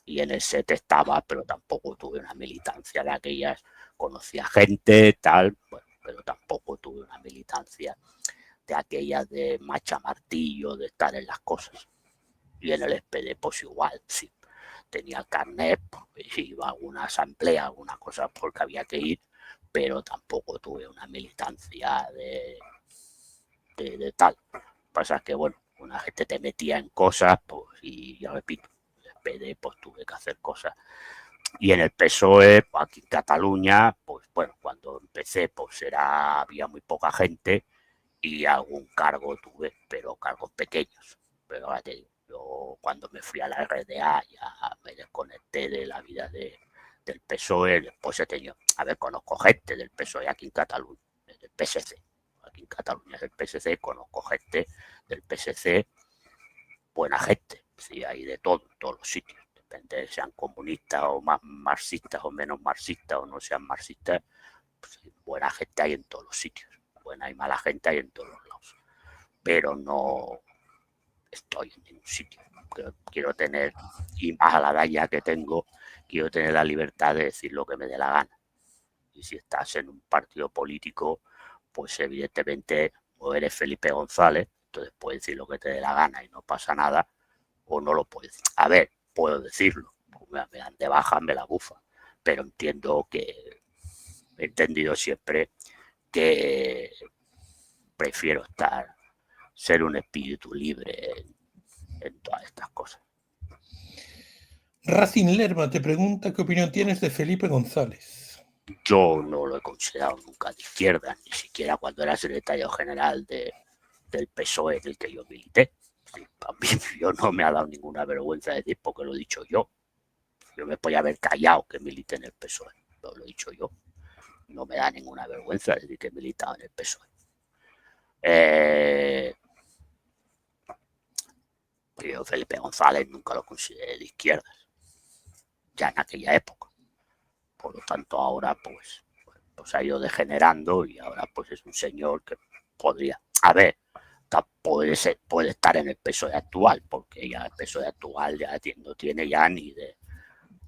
y en el set estaba, pero tampoco tuve una militancia de aquellas, conocía gente, tal, bueno, pero tampoco tuve una militancia de aquellas de macha martillo, de estar en las cosas. Y en el SPD pues igual, sí, tenía carnet, pues, iba a alguna asamblea, alguna cosa porque había que ir, pero tampoco tuve una militancia de tal. Pasa que, bueno, una gente te metía en cosas, pues, y ya repito, en el SPD pues tuve que hacer cosas. Y en el PSOE, pues, aquí en Cataluña, pues bueno, cuando empecé, pues había muy poca gente y algún cargo tuve, pero cargos pequeños. Pero ahora te digo, yo cuando me fui a la RDA ya me desconecté de la vida del PSOE, después he tenido, a ver, conozco gente del PSOE aquí en Cataluña, del PSC, aquí en Cataluña del PSC, conozco gente del PSC, buena gente, sí, hay de todo, en todos los sitios, depende de sean comunistas o más marxistas o menos marxistas o no sean marxistas, pues, buena gente hay en todos los sitios, buena y mala gente hay en todos los lados, pero no estoy en ningún sitio. Quiero tener, y más a la edad ya que tengo, quiero tener la libertad de decir lo que me dé la gana. Y si estás en un partido político, pues evidentemente o eres Felipe González, entonces puedes decir lo que te dé la gana y no pasa nada, o no lo puedes decir. A ver, puedo decirlo, me dan de baja, me la bufa, pero entiendo que he entendido siempre que prefiero ser un espíritu libre en todas estas cosas. Racing Lerma te pregunta qué opinión tienes de Felipe González. Yo no lo he considerado nunca de izquierda, ni siquiera cuando era secretario general del PSOE del que yo milité. Sí, a mí yo no me ha dado ninguna vergüenza decir porque lo he dicho yo. Yo me podía haber callado que milité en el PSOE, pero lo he dicho yo. No me da ninguna vergüenza decir que he militado en el PSOE. Yo Felipe González nunca lo consideré de izquierdas, ya en aquella época. Por lo tanto, ahora pues ha ido degenerando y ahora pues es un señor que podría, a ver, puede estar en el PSOE actual, porque ya el PSOE actual ya no tiene ya ni de,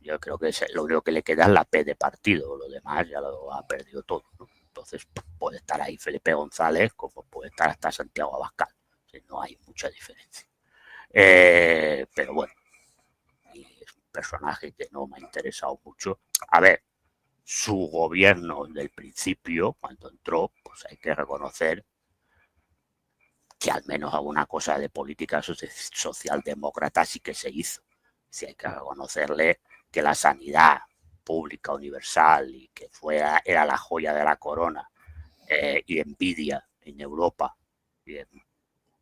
yo creo que lo único que le queda es la P de partido, lo demás ya lo ha perdido todo, ¿no? Entonces puede estar ahí Felipe González como puede estar hasta Santiago Abascal, no hay mucha diferencia. Pero bueno, es un personaje que no me ha interesado mucho. A ver, su gobierno del principio, cuando entró, pues hay que reconocer que al menos alguna cosa de política socialdemócrata sí que se hizo. Sí hay que reconocerle que la sanidad pública universal y que era la joya de la corona y envidia en Europa y en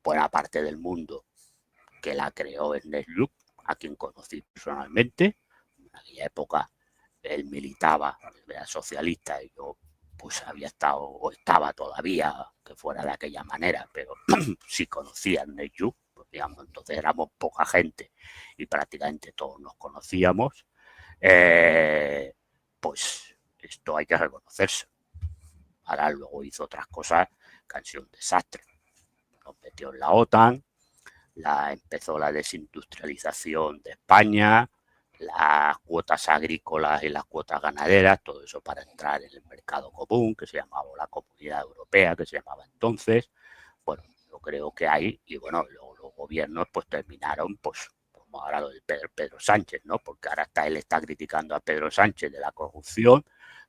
buena parte del mundo, que la creó Ernest Lluch, a quien conocí personalmente. En aquella época él militaba, era socialista y yo pues había estado o estaba todavía que fuera de aquella manera, pero sí conocían Neyu, pues digamos, entonces éramos poca gente y prácticamente todos nos conocíamos, pues esto hay que reconocerse. Ahora luego hizo otras cosas que han sido un desastre. Nos metió en la OTAN, empezó la desindustrialización de España, las cuotas agrícolas y las cuotas ganaderas, todo eso para entrar en el mercado común, que se llamaba la Comunidad Europea, que se llamaba entonces. Bueno, yo creo que hay, y bueno, luego los gobiernos pues terminaron, pues como ahora lo del Pedro Sánchez, ¿no? Porque ahora él está criticando a Pedro Sánchez de la corrupción,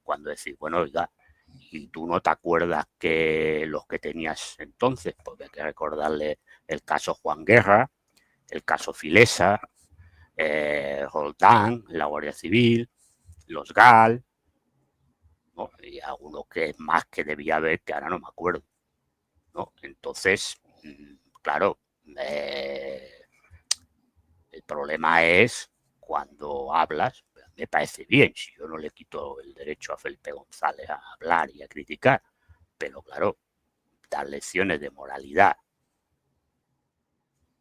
cuando decís, bueno, oiga, y tú no te acuerdas que los que tenías entonces, pues hay que recordarle el caso Juan Guerra, el caso Filesa, Roldán, la Guardia Civil, los GAL, ¿no? Y algunos que más que debía haber, que ahora no me acuerdo, ¿no? Entonces, claro, el problema es cuando hablas, me parece bien, si yo no le quito el derecho a Felipe González a hablar y a criticar, pero claro, dar lecciones de moralidad,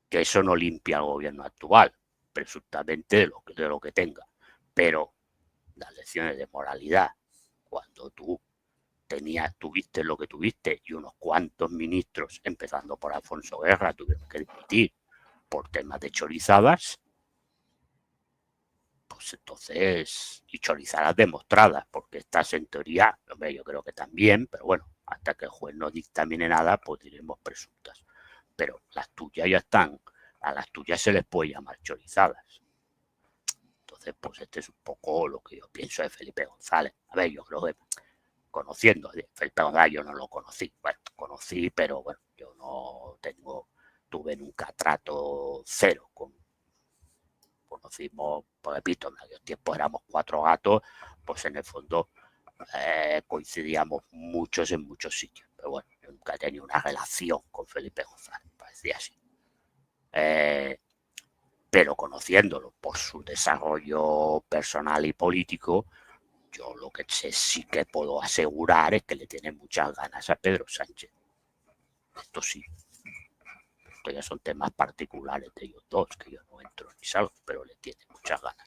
que eso no limpia al gobierno actual, presuntamente de lo que tenga, pero las lecciones de moralidad, cuando tú tuviste lo que tuviste y unos cuantos ministros, empezando por Alfonso Guerra, tuvieron que dimitir por temas de chorizadas, pues entonces, y chorizadas demostradas, porque estas en teoría, hombre, yo creo que también, pero bueno, hasta que el juez no dictamine nada, pues diremos presuntas. Pero las tuyas ya están, a las tuyas se les puede llamar chorizadas. Entonces, pues este es un poco lo que yo pienso de Felipe González. A ver, yo creo que conociendo a Felipe González, yo no lo conocí. Bueno, conocí, pero bueno, yo no tuve nunca trato cero conocimos, pues repito, en aquel tiempo éramos 4 gatos, pues en el fondo coincidíamos muchos en muchos sitios. Pero bueno, yo nunca he tenido una relación con Felipe González, parecía así. Pero conociéndolo por su desarrollo personal y político, yo lo que sé, sí que puedo asegurar es que le tiene muchas ganas a Pedro Sánchez. Esto sí. Esto ya son temas particulares de ellos dos, que yo no entro ni salgo, pero le tiene muchas ganas.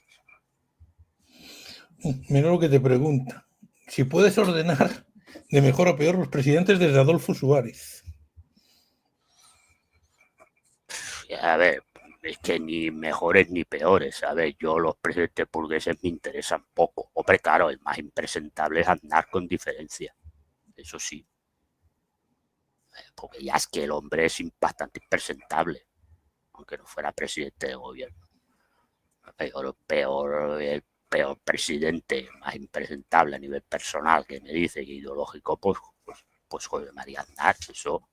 Mira lo que te pregunta. Si puedes ordenar de mejor a peor los presidentes desde Adolfo Suárez. A ver, es que ni mejores ni peores. A ver, yo los presidentes burgueses me interesan poco. Hombre, claro, el más impresentable es Aznar con diferencia. Eso sí. Porque ya es que el hombre es bastante impresentable, aunque no fuera presidente de gobierno. El peor presidente, más impresentable a nivel personal que me dice y ideológico, pues José María Aznar, eso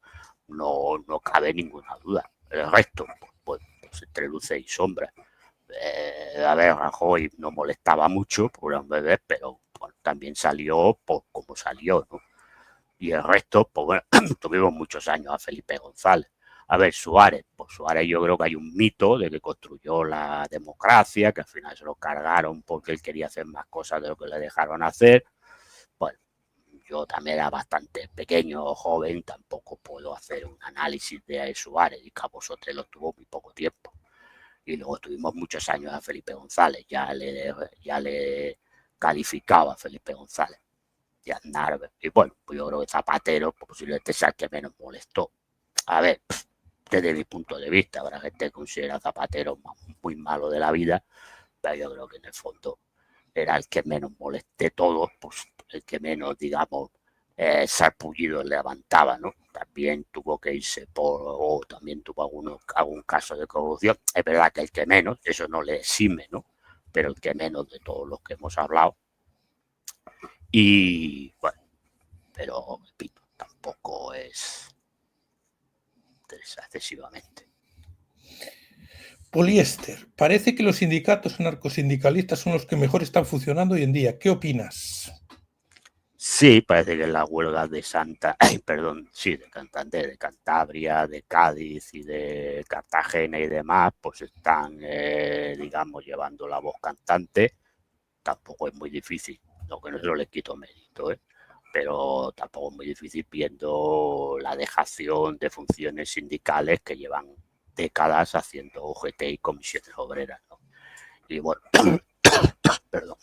no cabe ninguna duda. El resto, pues entre luces y sombras. A ver, Rajoy no molestaba mucho, por un bebé, pero bueno, también salió pues, como salió, ¿no? Y el resto, pues bueno, tuvimos muchos años a Felipe González. A ver, Suárez, pues Suárez yo creo que hay un mito de que construyó la democracia, que al final se lo cargaron porque él quería hacer más cosas de lo que le dejaron hacer. Bueno, yo también era bastante pequeño o joven, tampoco puedo hacer un análisis de Suárez, y Cabo Sotelo tuvo muy poco tiempo. Y luego tuvimos muchos años a Felipe González, ya le calificaba a Felipe González. Y Aznar, y bueno, pues yo creo que Zapatero pues posiblemente sea el que menos molestó. A ver, desde mi punto de vista, habrá gente que considera a Zapatero muy malo de la vida, pero yo creo que en el fondo era el que menos molesté todo, pues el que menos, digamos, sarpullido levantaba, ¿no? También tuvo que irse o también tuvo algún caso de corrupción. Es verdad que el que menos, eso no le exime, ¿no? Pero el que menos de todos los que hemos hablado. Y bueno, pero repito, tampoco es excesivamente. Poliéster. Parece que los sindicatos anarcosindicalistas son los que mejor están funcionando hoy en día. ¿Qué opinas? Sí, parece que las huelgas de sí, de Santander, de Cantabria, de Cádiz y de Cartagena y demás, pues están, digamos, llevando la voz cantante. Tampoco es muy difícil, lo que no se les quito mérito, ¿eh? pero tampoco es muy difícil viendo la dejación de funciones sindicales que llevan décadas haciendo UGT y comisiones obreras, ¿no? Y bueno, perdón,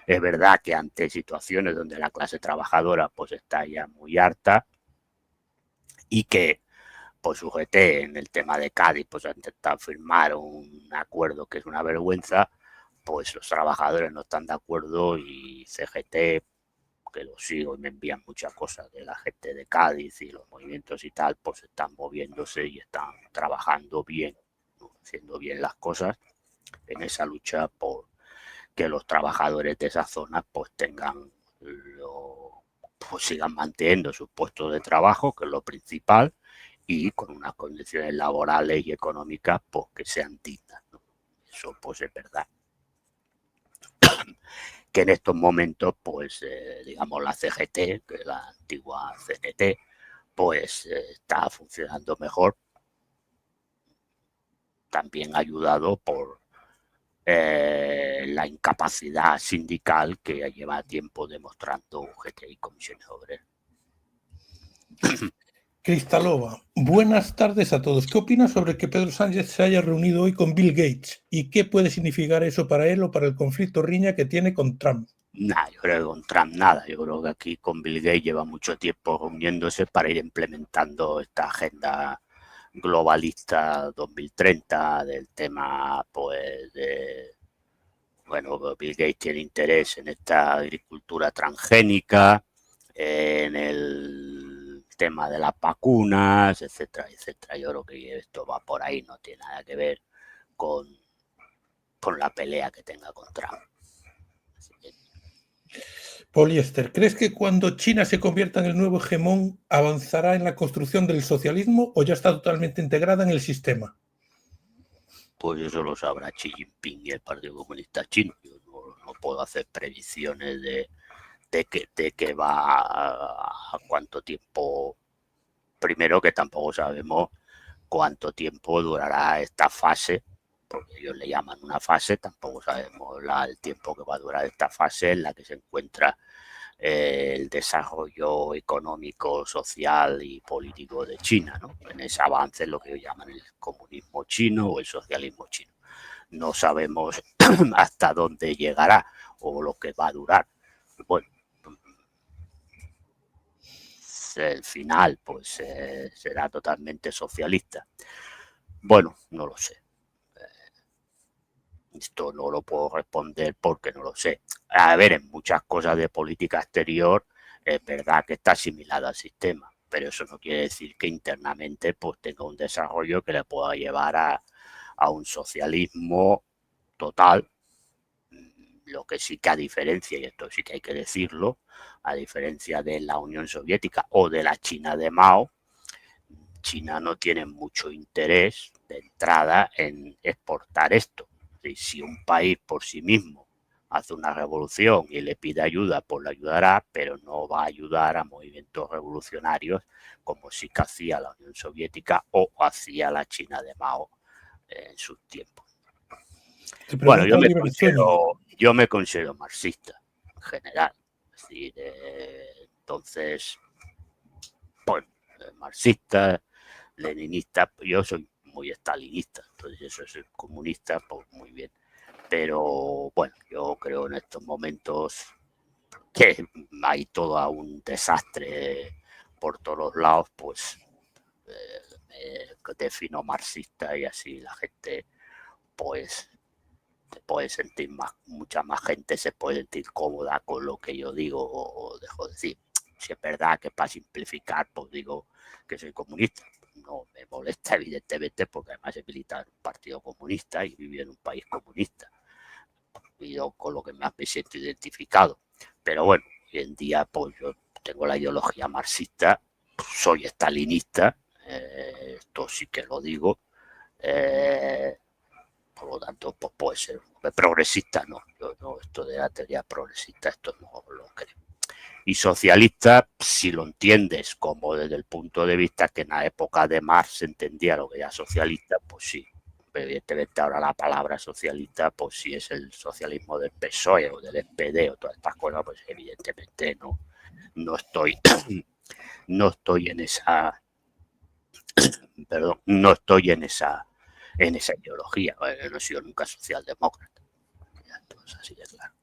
es verdad que ante situaciones donde la clase trabajadora pues está ya muy harta y que pues UGT en el tema de Cádiz pues ha intentado firmar un acuerdo que es una vergüenza, pues los trabajadores no están de acuerdo y CGT, que lo sigo y me envían muchas cosas de la gente de Cádiz y los movimientos y tal, pues están moviéndose y están trabajando bien, ¿no? Haciendo bien las cosas en esa lucha por que los trabajadores de esa zona pues tengan pues sigan manteniendo sus puestos de trabajo, que es lo principal, y con unas condiciones laborales y económicas pues que sean dignas, ¿no? Eso pues es verdad que en estos momentos pues digamos la CGT, que es la antigua CNT, pues está funcionando mejor, también ayudado por la incapacidad sindical que lleva tiempo demostrando UGT y comisiones obreras. Cristalova, buenas tardes a todos. ¿Qué opinas sobre que Pedro Sánchez se haya reunido hoy con Bill Gates? ¿Y qué puede significar eso para él o para el conflicto riña que tiene con Trump? Nah, yo creo que con Trump nada. Yo creo que aquí con Bill Gates lleva mucho tiempo reuniéndose para ir implementando esta agenda globalista 2030 del tema, pues, bueno, Bill Gates tiene interés en esta agricultura transgénica, en el tema de las vacunas, etcétera, etcétera. Yo creo que esto va por ahí, no tiene nada que ver con, con la pelea que tenga con Trump. Poliéster, ¿crees que cuando China se convierta en el nuevo hegemón avanzará en la construcción del socialismo o ya está totalmente integrada en el sistema? Pues eso lo sabrá Xi Jinping y el Partido Comunista Chino. Yo no puedo hacer predicciones de que va a cuánto tiempo. Primero que tampoco sabemos cuánto tiempo durará esta fase, porque ellos le llaman una fase, tampoco sabemos el tiempo que va a durar esta fase en la que se encuentra el desarrollo económico, social y político de China, ¿no? En ese avance es lo que ellos llaman el comunismo chino o el socialismo chino. No sabemos hasta dónde llegará o lo que va a durar. Bueno, el final pues será totalmente socialista. Bueno, no lo sé. Esto no lo puedo responder porque no lo sé. A ver, en muchas cosas de política exterior es verdad que está asimilada al sistema, pero eso no quiere decir que internamente pues tenga un desarrollo que le pueda llevar a un socialismo total. Lo que sí que a diferencia, y esto sí que hay que decirlo, a diferencia de la Unión Soviética o de la China de Mao, China no tiene mucho interés de entrada en exportar esto. Si un país por sí mismo hace una revolución y le pide ayuda, pues lo ayudará, pero no va a ayudar a movimientos revolucionarios como sí que hacía la Unión Soviética o hacía la China de Mao en sus tiempos. Te Bueno, pregunta Oliver Zúñiga. yo me considero marxista en general. Es decir, entonces, pues, marxista, leninista, yo soy muy estalinista, entonces eso es comunista, pues muy bien. Pero bueno, yo creo en estos momentos que hay todo un desastre por todos los lados, pues me defino marxista y así la gente pues se puede sentir más, mucha más gente se puede sentir cómoda con lo que yo digo o dejo de decir. Si es verdad que para simplificar, pues digo que soy comunista. No me molesta, evidentemente, porque además he militado en un partido comunista y viví en un país comunista. Y yo con lo que más me siento identificado. Pero bueno, hoy en día, pues yo tengo la ideología marxista, soy estalinista, esto sí que lo digo. Por lo tanto, pues puede ser progresista, no. Yo no, esto de la teoría progresista, esto no lo creo. Y socialista, si lo entiendes como desde el punto de vista que en la época de Marx se entendía lo que era socialista, pues sí. Pero evidentemente ahora la palabra socialista, pues si es el socialismo del PSOE o del SPD o todas estas cosas, pues evidentemente no. no estoy, no estoy en esa, perdón, no estoy en esa ideología. No he sido nunca socialdemócrata. Entonces, así de claro.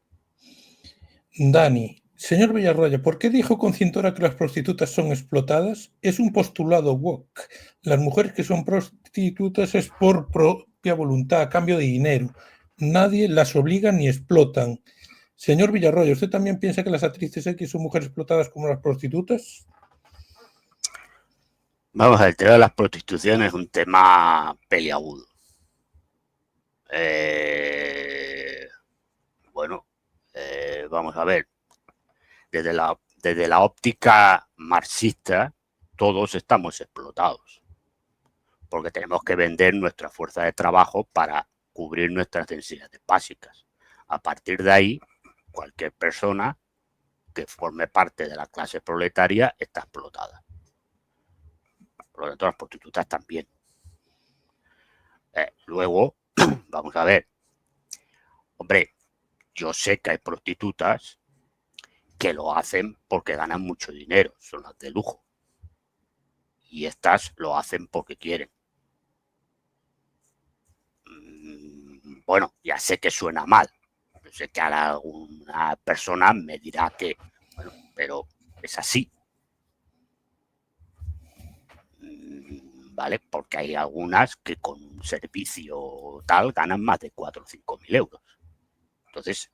Dani, señor Villarroya, ¿por qué dijo con Cintora que las prostitutas son explotadas? Es un postulado woke. Las mujeres que son prostitutas es por propia voluntad, a cambio de dinero. Nadie las obliga ni explotan. Señor Villarroya, ¿usted también piensa que las actrices X son mujeres explotadas como las prostitutas? Vamos, el tema de las prostituciones es un tema peliagudo. Bueno, vamos a ver. Desde la óptica marxista, todos estamos explotados. Porque tenemos que vender nuestra fuerza de trabajo para cubrir nuestras necesidades básicas. A partir de ahí, cualquier persona que forme parte de la clase proletaria está explotada. Por lo tanto, las prostitutas también. Luego, vamos a ver. Hombre, yo sé que hay prostitutas que lo hacen porque ganan mucho dinero, son las de lujo. Y estas lo hacen porque quieren. Bueno, ya sé que suena mal. Yo sé que alguna persona me dirá que, bueno, pero es así. ¿Vale? Porque hay algunas que con un servicio tal ganan más de 4 o 5 mil euros. Entonces,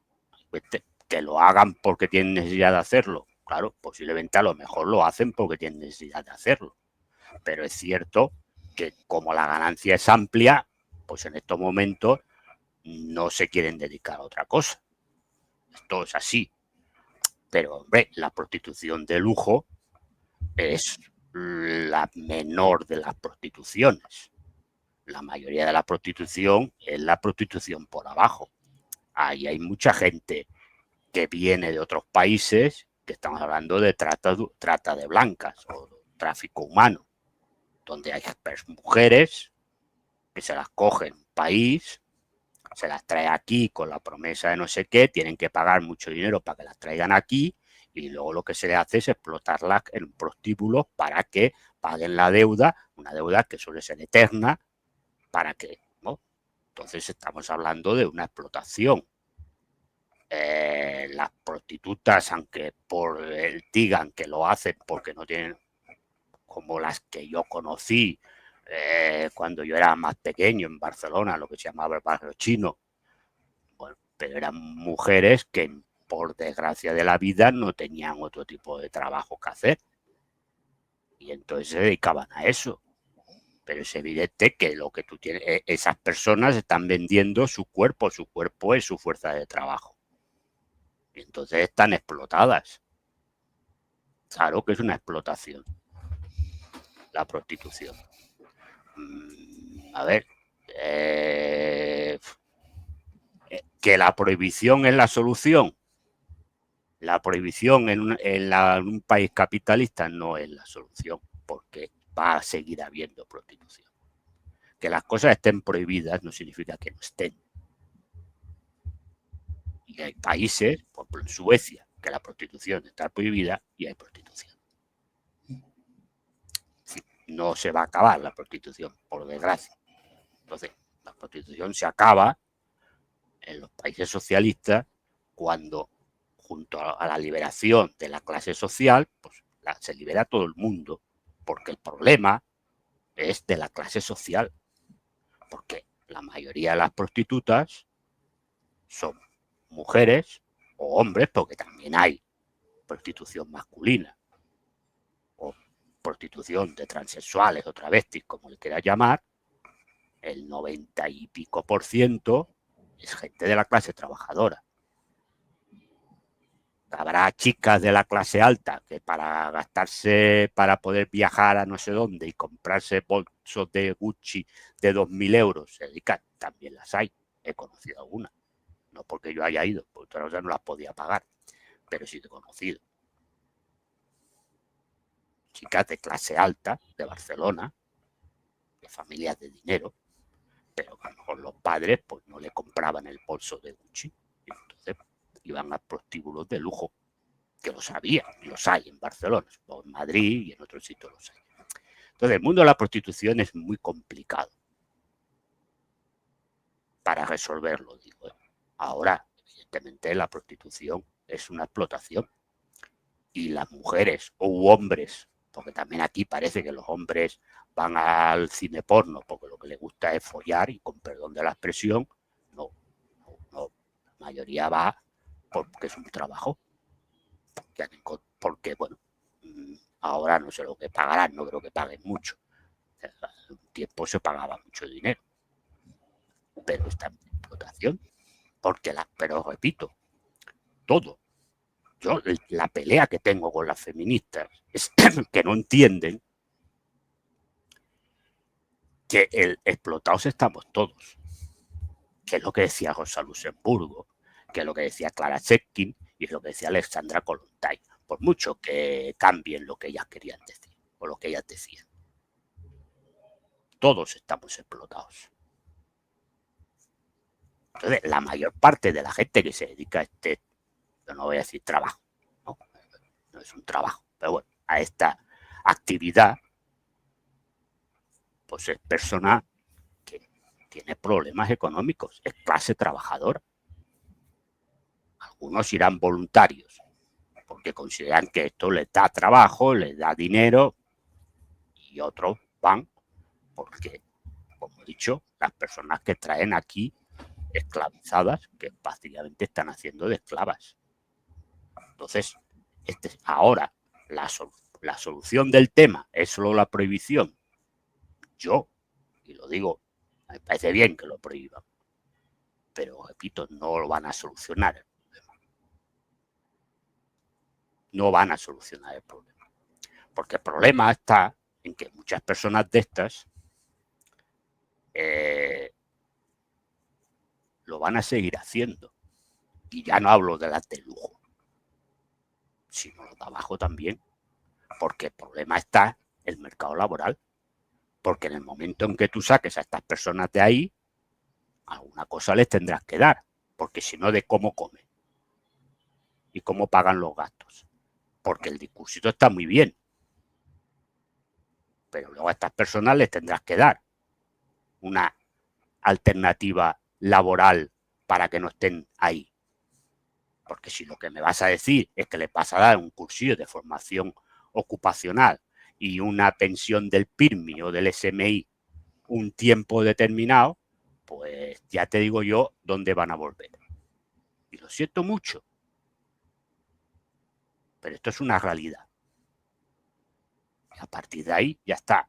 que lo hagan porque tienen necesidad de hacerlo. Claro, posiblemente a lo mejor lo hacen porque tienen necesidad de hacerlo. Pero es cierto que como la ganancia es amplia, pues en estos momentos no se quieren dedicar a otra cosa. Esto es así. Pero, hombre, la prostitución de lujo es la menor de las prostituciones. La mayoría de la prostitución es la prostitución por abajo. Ahí hay mucha gente que viene de otros países, que estamos hablando de trata de blancas o tráfico humano, donde hay mujeres que se las coge en un país, se las trae aquí con la promesa de no sé qué, tienen que pagar mucho dinero para que las traigan aquí y luego lo que se le hace es explotarlas en prostíbulos para que paguen la deuda, una deuda que suele ser eterna, para que, ¿no? Entonces estamos hablando de una explotación. Las prostitutas, aunque digan que lo hacen porque no tienen, como las que yo conocí cuando yo era más pequeño en Barcelona, lo que se llamaba el barrio chino, bueno, pero eran mujeres que por desgracia de la vida no tenían otro tipo de trabajo que hacer y entonces se dedicaban a eso. Pero es evidente que lo que tú tienes, esas personas están vendiendo su cuerpo es su fuerza de trabajo. Y entonces están explotadas. Claro que es una explotación, la prostitución. A ver, que la prohibición es la solución. La prohibición en un país capitalista no es la solución, porque va a seguir habiendo prostitución. Que las cosas estén prohibidas no significa que no estén. Y hay países, por ejemplo en Suecia, que la prostitución está prohibida y hay prostitución. No se va a acabar la prostitución, por desgracia. Entonces, la prostitución se acaba en los países socialistas cuando, junto a la liberación de la clase social, pues se libera todo el mundo, porque el problema es de la clase social, porque la mayoría de las prostitutas son mujeres o hombres, porque también hay prostitución masculina o prostitución de transexuales o travestis, como le quieras llamar. El 90 y pico % es gente de la clase trabajadora. Habrá chicas de la clase alta que para gastarse, para poder viajar a no sé dónde y comprarse bolsos de Gucci de 2.000 euros se dedican, también las hay. He conocido algunas, no porque yo haya ido, porque otras no las podía pagar, pero sí he conocido. Chicas de clase alta, de Barcelona, de familias de dinero, pero a lo mejor los padres pues no le compraban el bolso de Gucci, y entonces iban a prostíbulos de lujo. que lo sabía, los hay en Barcelona, o en Madrid y en otros sitios los hay. Entonces, el mundo de la prostitución es muy complicado para resolverlo, digo. Ahora, evidentemente, la prostitución es una explotación y las mujeres u hombres, porque también aquí parece que los hombres van al cine porno porque lo que les gusta es follar y con perdón de la expresión, no, no, la mayoría va porque es un trabajo, porque bueno, ahora no sé lo que pagarán, no creo que paguen mucho. Un tiempo se pagaba mucho dinero, pero está en explotación, pero repito, todo. Yo la pelea que tengo con las feministas es que no entienden que el explotados estamos todos, que es lo que decía Rosa Luxemburgo, que es lo que decía Clara Zetkin y es lo que decía Alexandra Kollontai, por mucho que cambien lo que ellas querían decir o lo que ellas decían. Todos estamos explotados. Entonces, la mayor parte de la gente que se dedica a este, yo no voy a decir trabajo, no, no es un trabajo, pero bueno, a esta actividad, pues es persona que tiene problemas económicos, es clase trabajadora. Algunos irán voluntarios, porque consideran que esto les da trabajo, les da dinero, y otros van porque, como he dicho, las personas que traen aquí esclavizadas, que básicamente están haciendo de esclavas. Entonces, ahora la solución del tema es solo la prohibición. Yo, y lo digo, me parece bien que lo prohíban, pero repito, no lo van a solucionar el problema. No van a solucionar el problema. Porque el problema está en que muchas personas de estas lo van a seguir haciendo. Y ya no hablo de las de lujo, sino los de abajo también. Porque el problema está en el mercado laboral. Porque en el momento en que tú saques a estas personas de ahí, alguna cosa les tendrás que dar. Porque si no, de cómo comen y cómo pagan los gastos. Porque el discursito está muy bien, pero luego a estas personas les tendrás que dar una alternativa laboral para que no estén ahí. Porque si lo que me vas a decir es que les vas a dar un cursillo de formación ocupacional y una pensión del PIRMI o del SMI un tiempo determinado, pues ya te digo yo dónde van a volver. Y lo siento mucho, pero esto es una realidad. Y a partir de ahí ya está.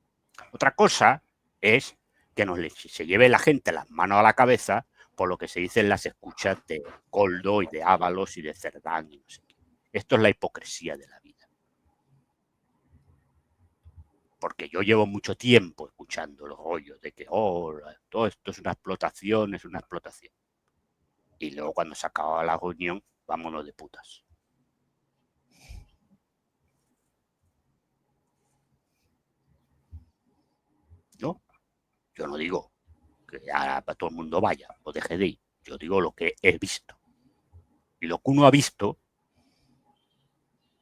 Otra cosa es que se lleve la gente las manos a la cabeza por lo que se dice en las escuchas de Coldo y de Ábalos y de Cerdán y no sé qué. Esto es la hipocresía de la vida. Porque yo llevo mucho tiempo escuchando los rollos de que todo esto es una explotación, es una explotación. Y luego cuando se acaba la reunión, vámonos de putas. ¿No? Yo no digo que ahora todo el mundo vaya o deje de ir. Yo digo lo que he visto. Y lo que uno ha visto,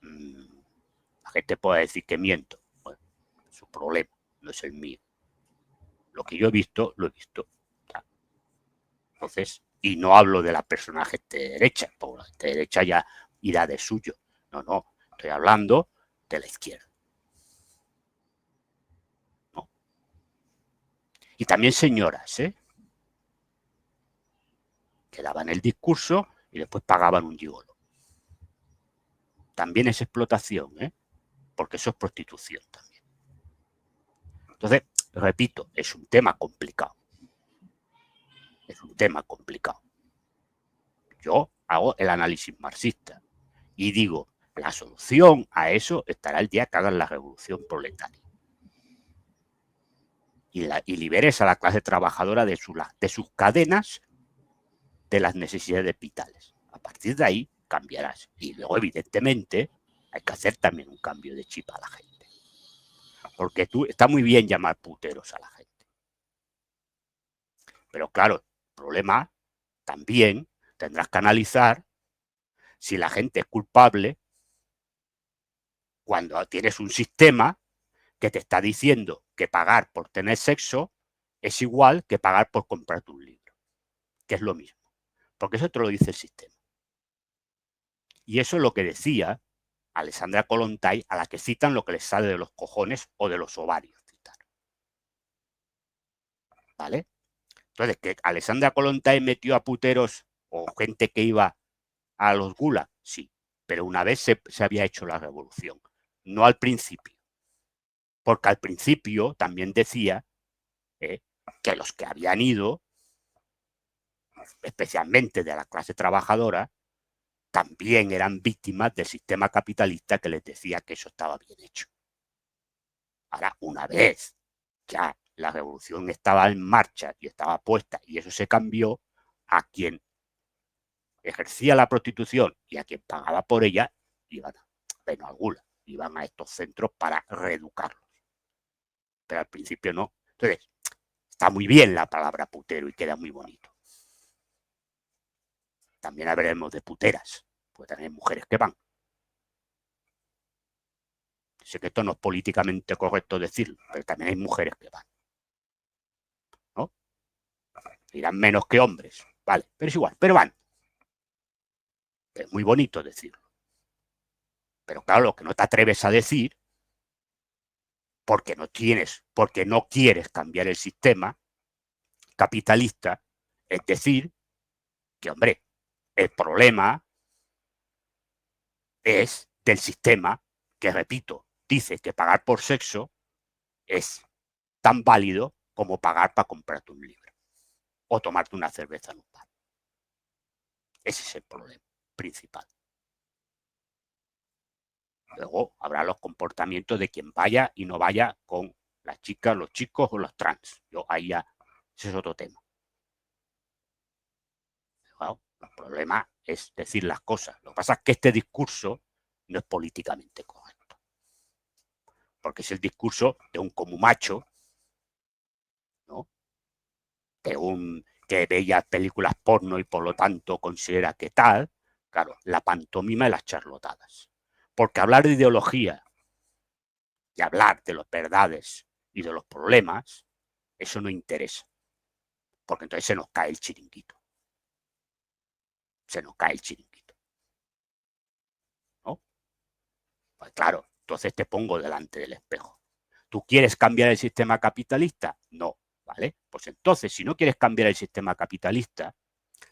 la gente puede decir que miento. Bueno, es su problema, no es el mío. Lo que yo he visto, lo he visto. Entonces, y no hablo de la personaje de derecha, porque la de derecha ya irá de suyo. No, no, estoy hablando de la izquierda. ¿No? Y también señoras, que daban el discurso y después pagaban un gigolo. También es explotación, porque eso es prostitución también. Entonces, repito, es un tema complicado. Es un tema complicado. Yo hago el análisis marxista y digo, la solución a eso estará el día que hagan la revolución proletaria. Y liberes a la clase trabajadora de sus cadenas de las necesidades vitales. A partir de ahí cambiarás. Y luego, evidentemente, hay que hacer también un cambio de chip a la gente. Porque está muy bien llamar puteros a la gente. Pero claro, el problema también tendrás que analizar si la gente es culpable cuando tienes un sistema que te está diciendo que pagar por tener sexo es igual que pagar por comprarte un libro, que es lo mismo, porque eso te lo dice el sistema. Y eso es lo que decía Alexandra Kollontai, a la que citan lo que les sale de los cojones o de los ovarios. ¿Vale? Entonces, ¿que Alexandra Kollontai metió a puteros o gente que iba a los gulag? Sí, pero una vez se había hecho la revolución, no al principio. Porque al principio también decía que los que habían ido, especialmente de la clase trabajadora, también eran víctimas del sistema capitalista que les decía que eso estaba bien hecho. Ahora, una vez ya la revolución estaba en marcha y estaba puesta y eso se cambió, a quien ejercía la prostitución y a quien pagaba por ella iban a gulag, iban a estos centros para reeducarlos. Pero al principio no. Entonces, está muy bien la palabra putero y queda muy bonito. También hablaremos de puteras, porque también hay mujeres que van. Sé que esto no es políticamente correcto decirlo, pero también hay mujeres que van. ¿No? Irán menos que hombres, vale, pero es igual, pero van. Es muy bonito decirlo. Pero claro, lo que no te atreves a decir, porque no quieres cambiar el sistema capitalista, es decir, que, hombre, el problema es del sistema que, repito, dice que pagar por sexo es tan válido como pagar para comprarte un libro o tomarte una cerveza en un bar. Ese es el problema principal. Luego habrá los comportamientos de quien vaya y no vaya con las chicas, los chicos o los trans. Yo ahí ya, ese es otro tema. Bueno, el problema es decir las cosas. Lo que pasa es que este discurso no es políticamente correcto. Porque es el discurso de un comumacho, ¿no? De un que veía películas porno y por lo tanto considera que tal. Claro, la pantomima y las charlotadas. Porque hablar de ideología y hablar de las verdades y de los problemas, eso no interesa. Porque entonces se nos cae el chiringuito. Se nos cae el chiringuito. ¿No? Pues claro, entonces te pongo delante del espejo. ¿Tú quieres cambiar el sistema capitalista? No, ¿vale? Pues entonces, si no quieres cambiar el sistema capitalista,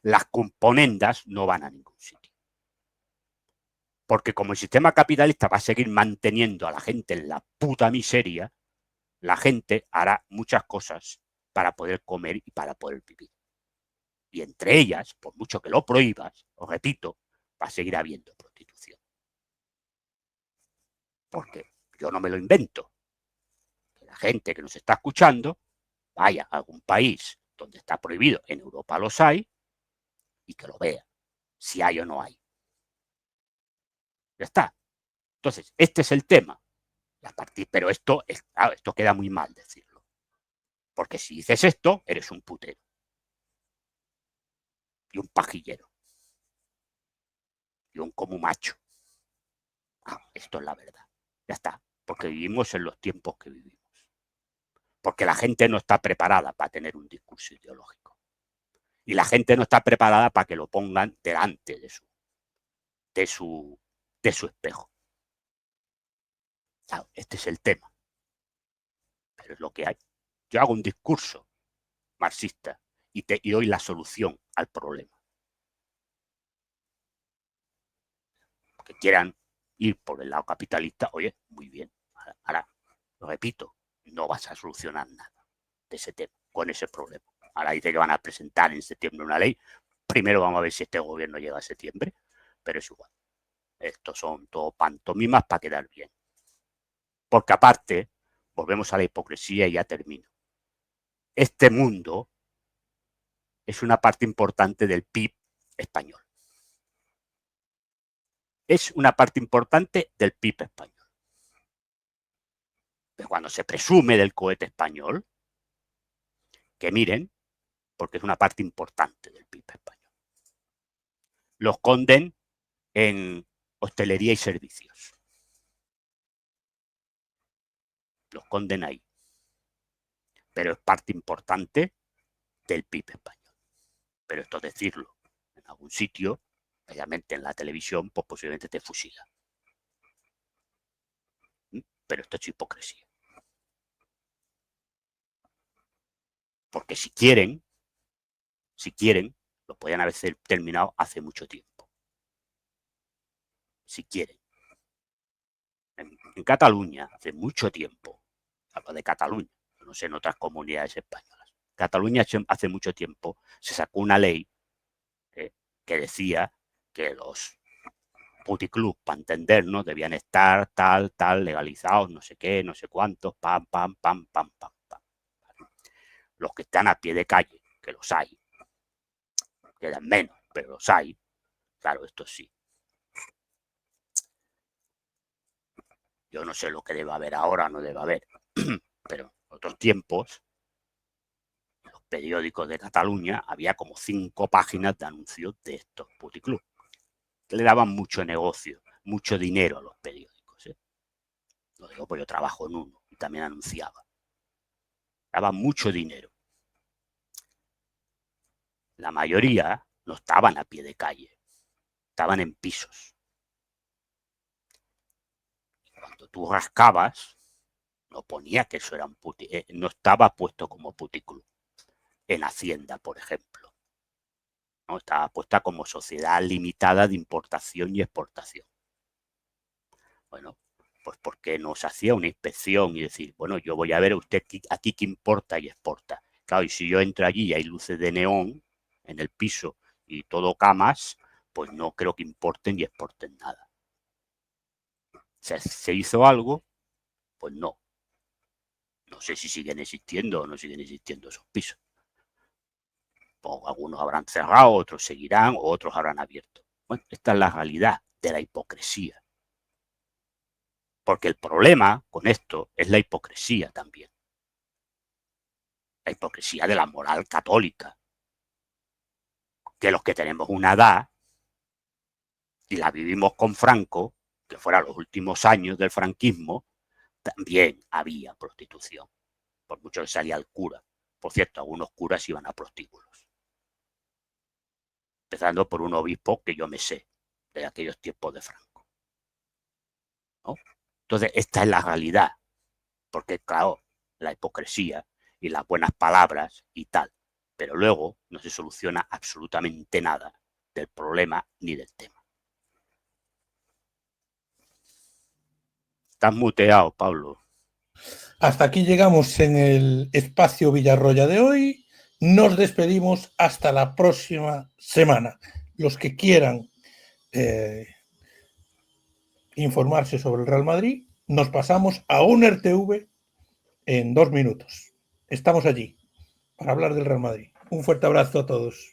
las componendas no van a ningún sitio. Porque como el sistema capitalista va a seguir manteniendo a la gente en la puta miseria, la gente hará muchas cosas para poder comer y para poder vivir. Y entre ellas, por mucho que lo prohíbas, os repito, va a seguir habiendo prostitución. Porque yo no me lo invento. Que la gente que nos está escuchando vaya a algún país donde está prohibido, en Europa los hay, y que lo vea, si hay o no hay. Ya está. Entonces, este es el tema. Pero esto queda muy mal decirlo. Porque si dices esto, eres un putero. Y un pajillero. Y un como macho. Esto es la verdad. Ya está. Porque vivimos en los tiempos que vivimos. Porque la gente no está preparada para tener un discurso ideológico. Y la gente no está preparada para que lo pongan delante de su espejo. Claro, este es el tema. Pero es lo que hay. Yo hago un discurso marxista y doy la solución al problema. Que quieran ir por el lado capitalista, oye, muy bien. Ahora, lo repito, no vas a solucionar nada de ese tema, con ese problema. Ahora dice que van a presentar en septiembre una ley. Primero vamos a ver si este gobierno llega a septiembre, pero es igual. Estos son todo pantomimas para quedar bien. Porque aparte, volvemos a la hipocresía y ya termino. Este mundo es una parte importante del PIB español. Es una parte importante del PIB español. Pero cuando se presume del cohete español, que miren, porque es una parte importante del PIB español. Lo esconden en hostelería y servicios. lo esconden ahí. Pero es parte importante del PIB español. Pero esto decirlo en algún sitio, obviamente en la televisión, pues posiblemente te fusila. Pero esto es hipocresía. Porque si quieren, lo podían haber terminado hace mucho tiempo. Si quieren. En Cataluña, hace mucho tiempo, hablo de Cataluña, no sé en otras comunidades españolas, Cataluña hace mucho tiempo se sacó una ley que decía que los puticlubs, para entendernos, debían estar tal, legalizados, no sé qué, no sé cuántos, pam. Los que están a pie de calle, que los hay, quedan menos, pero los hay, claro, esto sí. Yo no sé lo que debe haber ahora, no debe haber, pero en otros tiempos, en los periódicos de Cataluña había como 5 páginas de anuncios de estos puticlubs, que le daban mucho negocio, mucho dinero a los periódicos. Lo digo porque yo trabajo en uno y también anunciaba. Daban mucho dinero. La mayoría no estaban a pie de calle, estaban en pisos. Cuando tú rascabas, no ponía que eso era un no estaba puesto como puticlub. En Hacienda, por ejemplo. ¿No? Estaba puesta como sociedad limitada de importación y exportación. Bueno, pues porque nos hacía una inspección y decir, bueno, yo voy a ver a usted aquí qué importa y exporta. Claro, y si yo entro allí y hay luces de neón en el piso y todo camas, pues no creo que importen y exporten nada. ¿Se hizo algo? Pues no. No sé si siguen existiendo o no siguen existiendo esos pisos. O algunos habrán cerrado, otros seguirán, o otros habrán abierto. Bueno, esta es la realidad de la hipocresía. Porque el problema con esto es la hipocresía también. La hipocresía de la moral católica. Que los que tenemos una edad y la vivimos con Franco, que fuera los últimos años del franquismo, también había prostitución. Por mucho que salía el cura. Por cierto, algunos curas iban a prostíbulos. Empezando por un obispo que yo me sé, de aquellos tiempos de Franco. ¿No? Entonces, esta es la realidad. Porque, claro, la hipocresía y las buenas palabras y tal, pero luego no se soluciona absolutamente nada del problema ni del tema. Estás muteado, Pablo. Hasta aquí llegamos en el espacio Villarroya de hoy. Nos despedimos hasta la próxima semana. Los que quieran informarse sobre el Real Madrid, nos pasamos a un RTV en 2 minutos. Estamos allí para hablar del Real Madrid. Un fuerte abrazo a todos.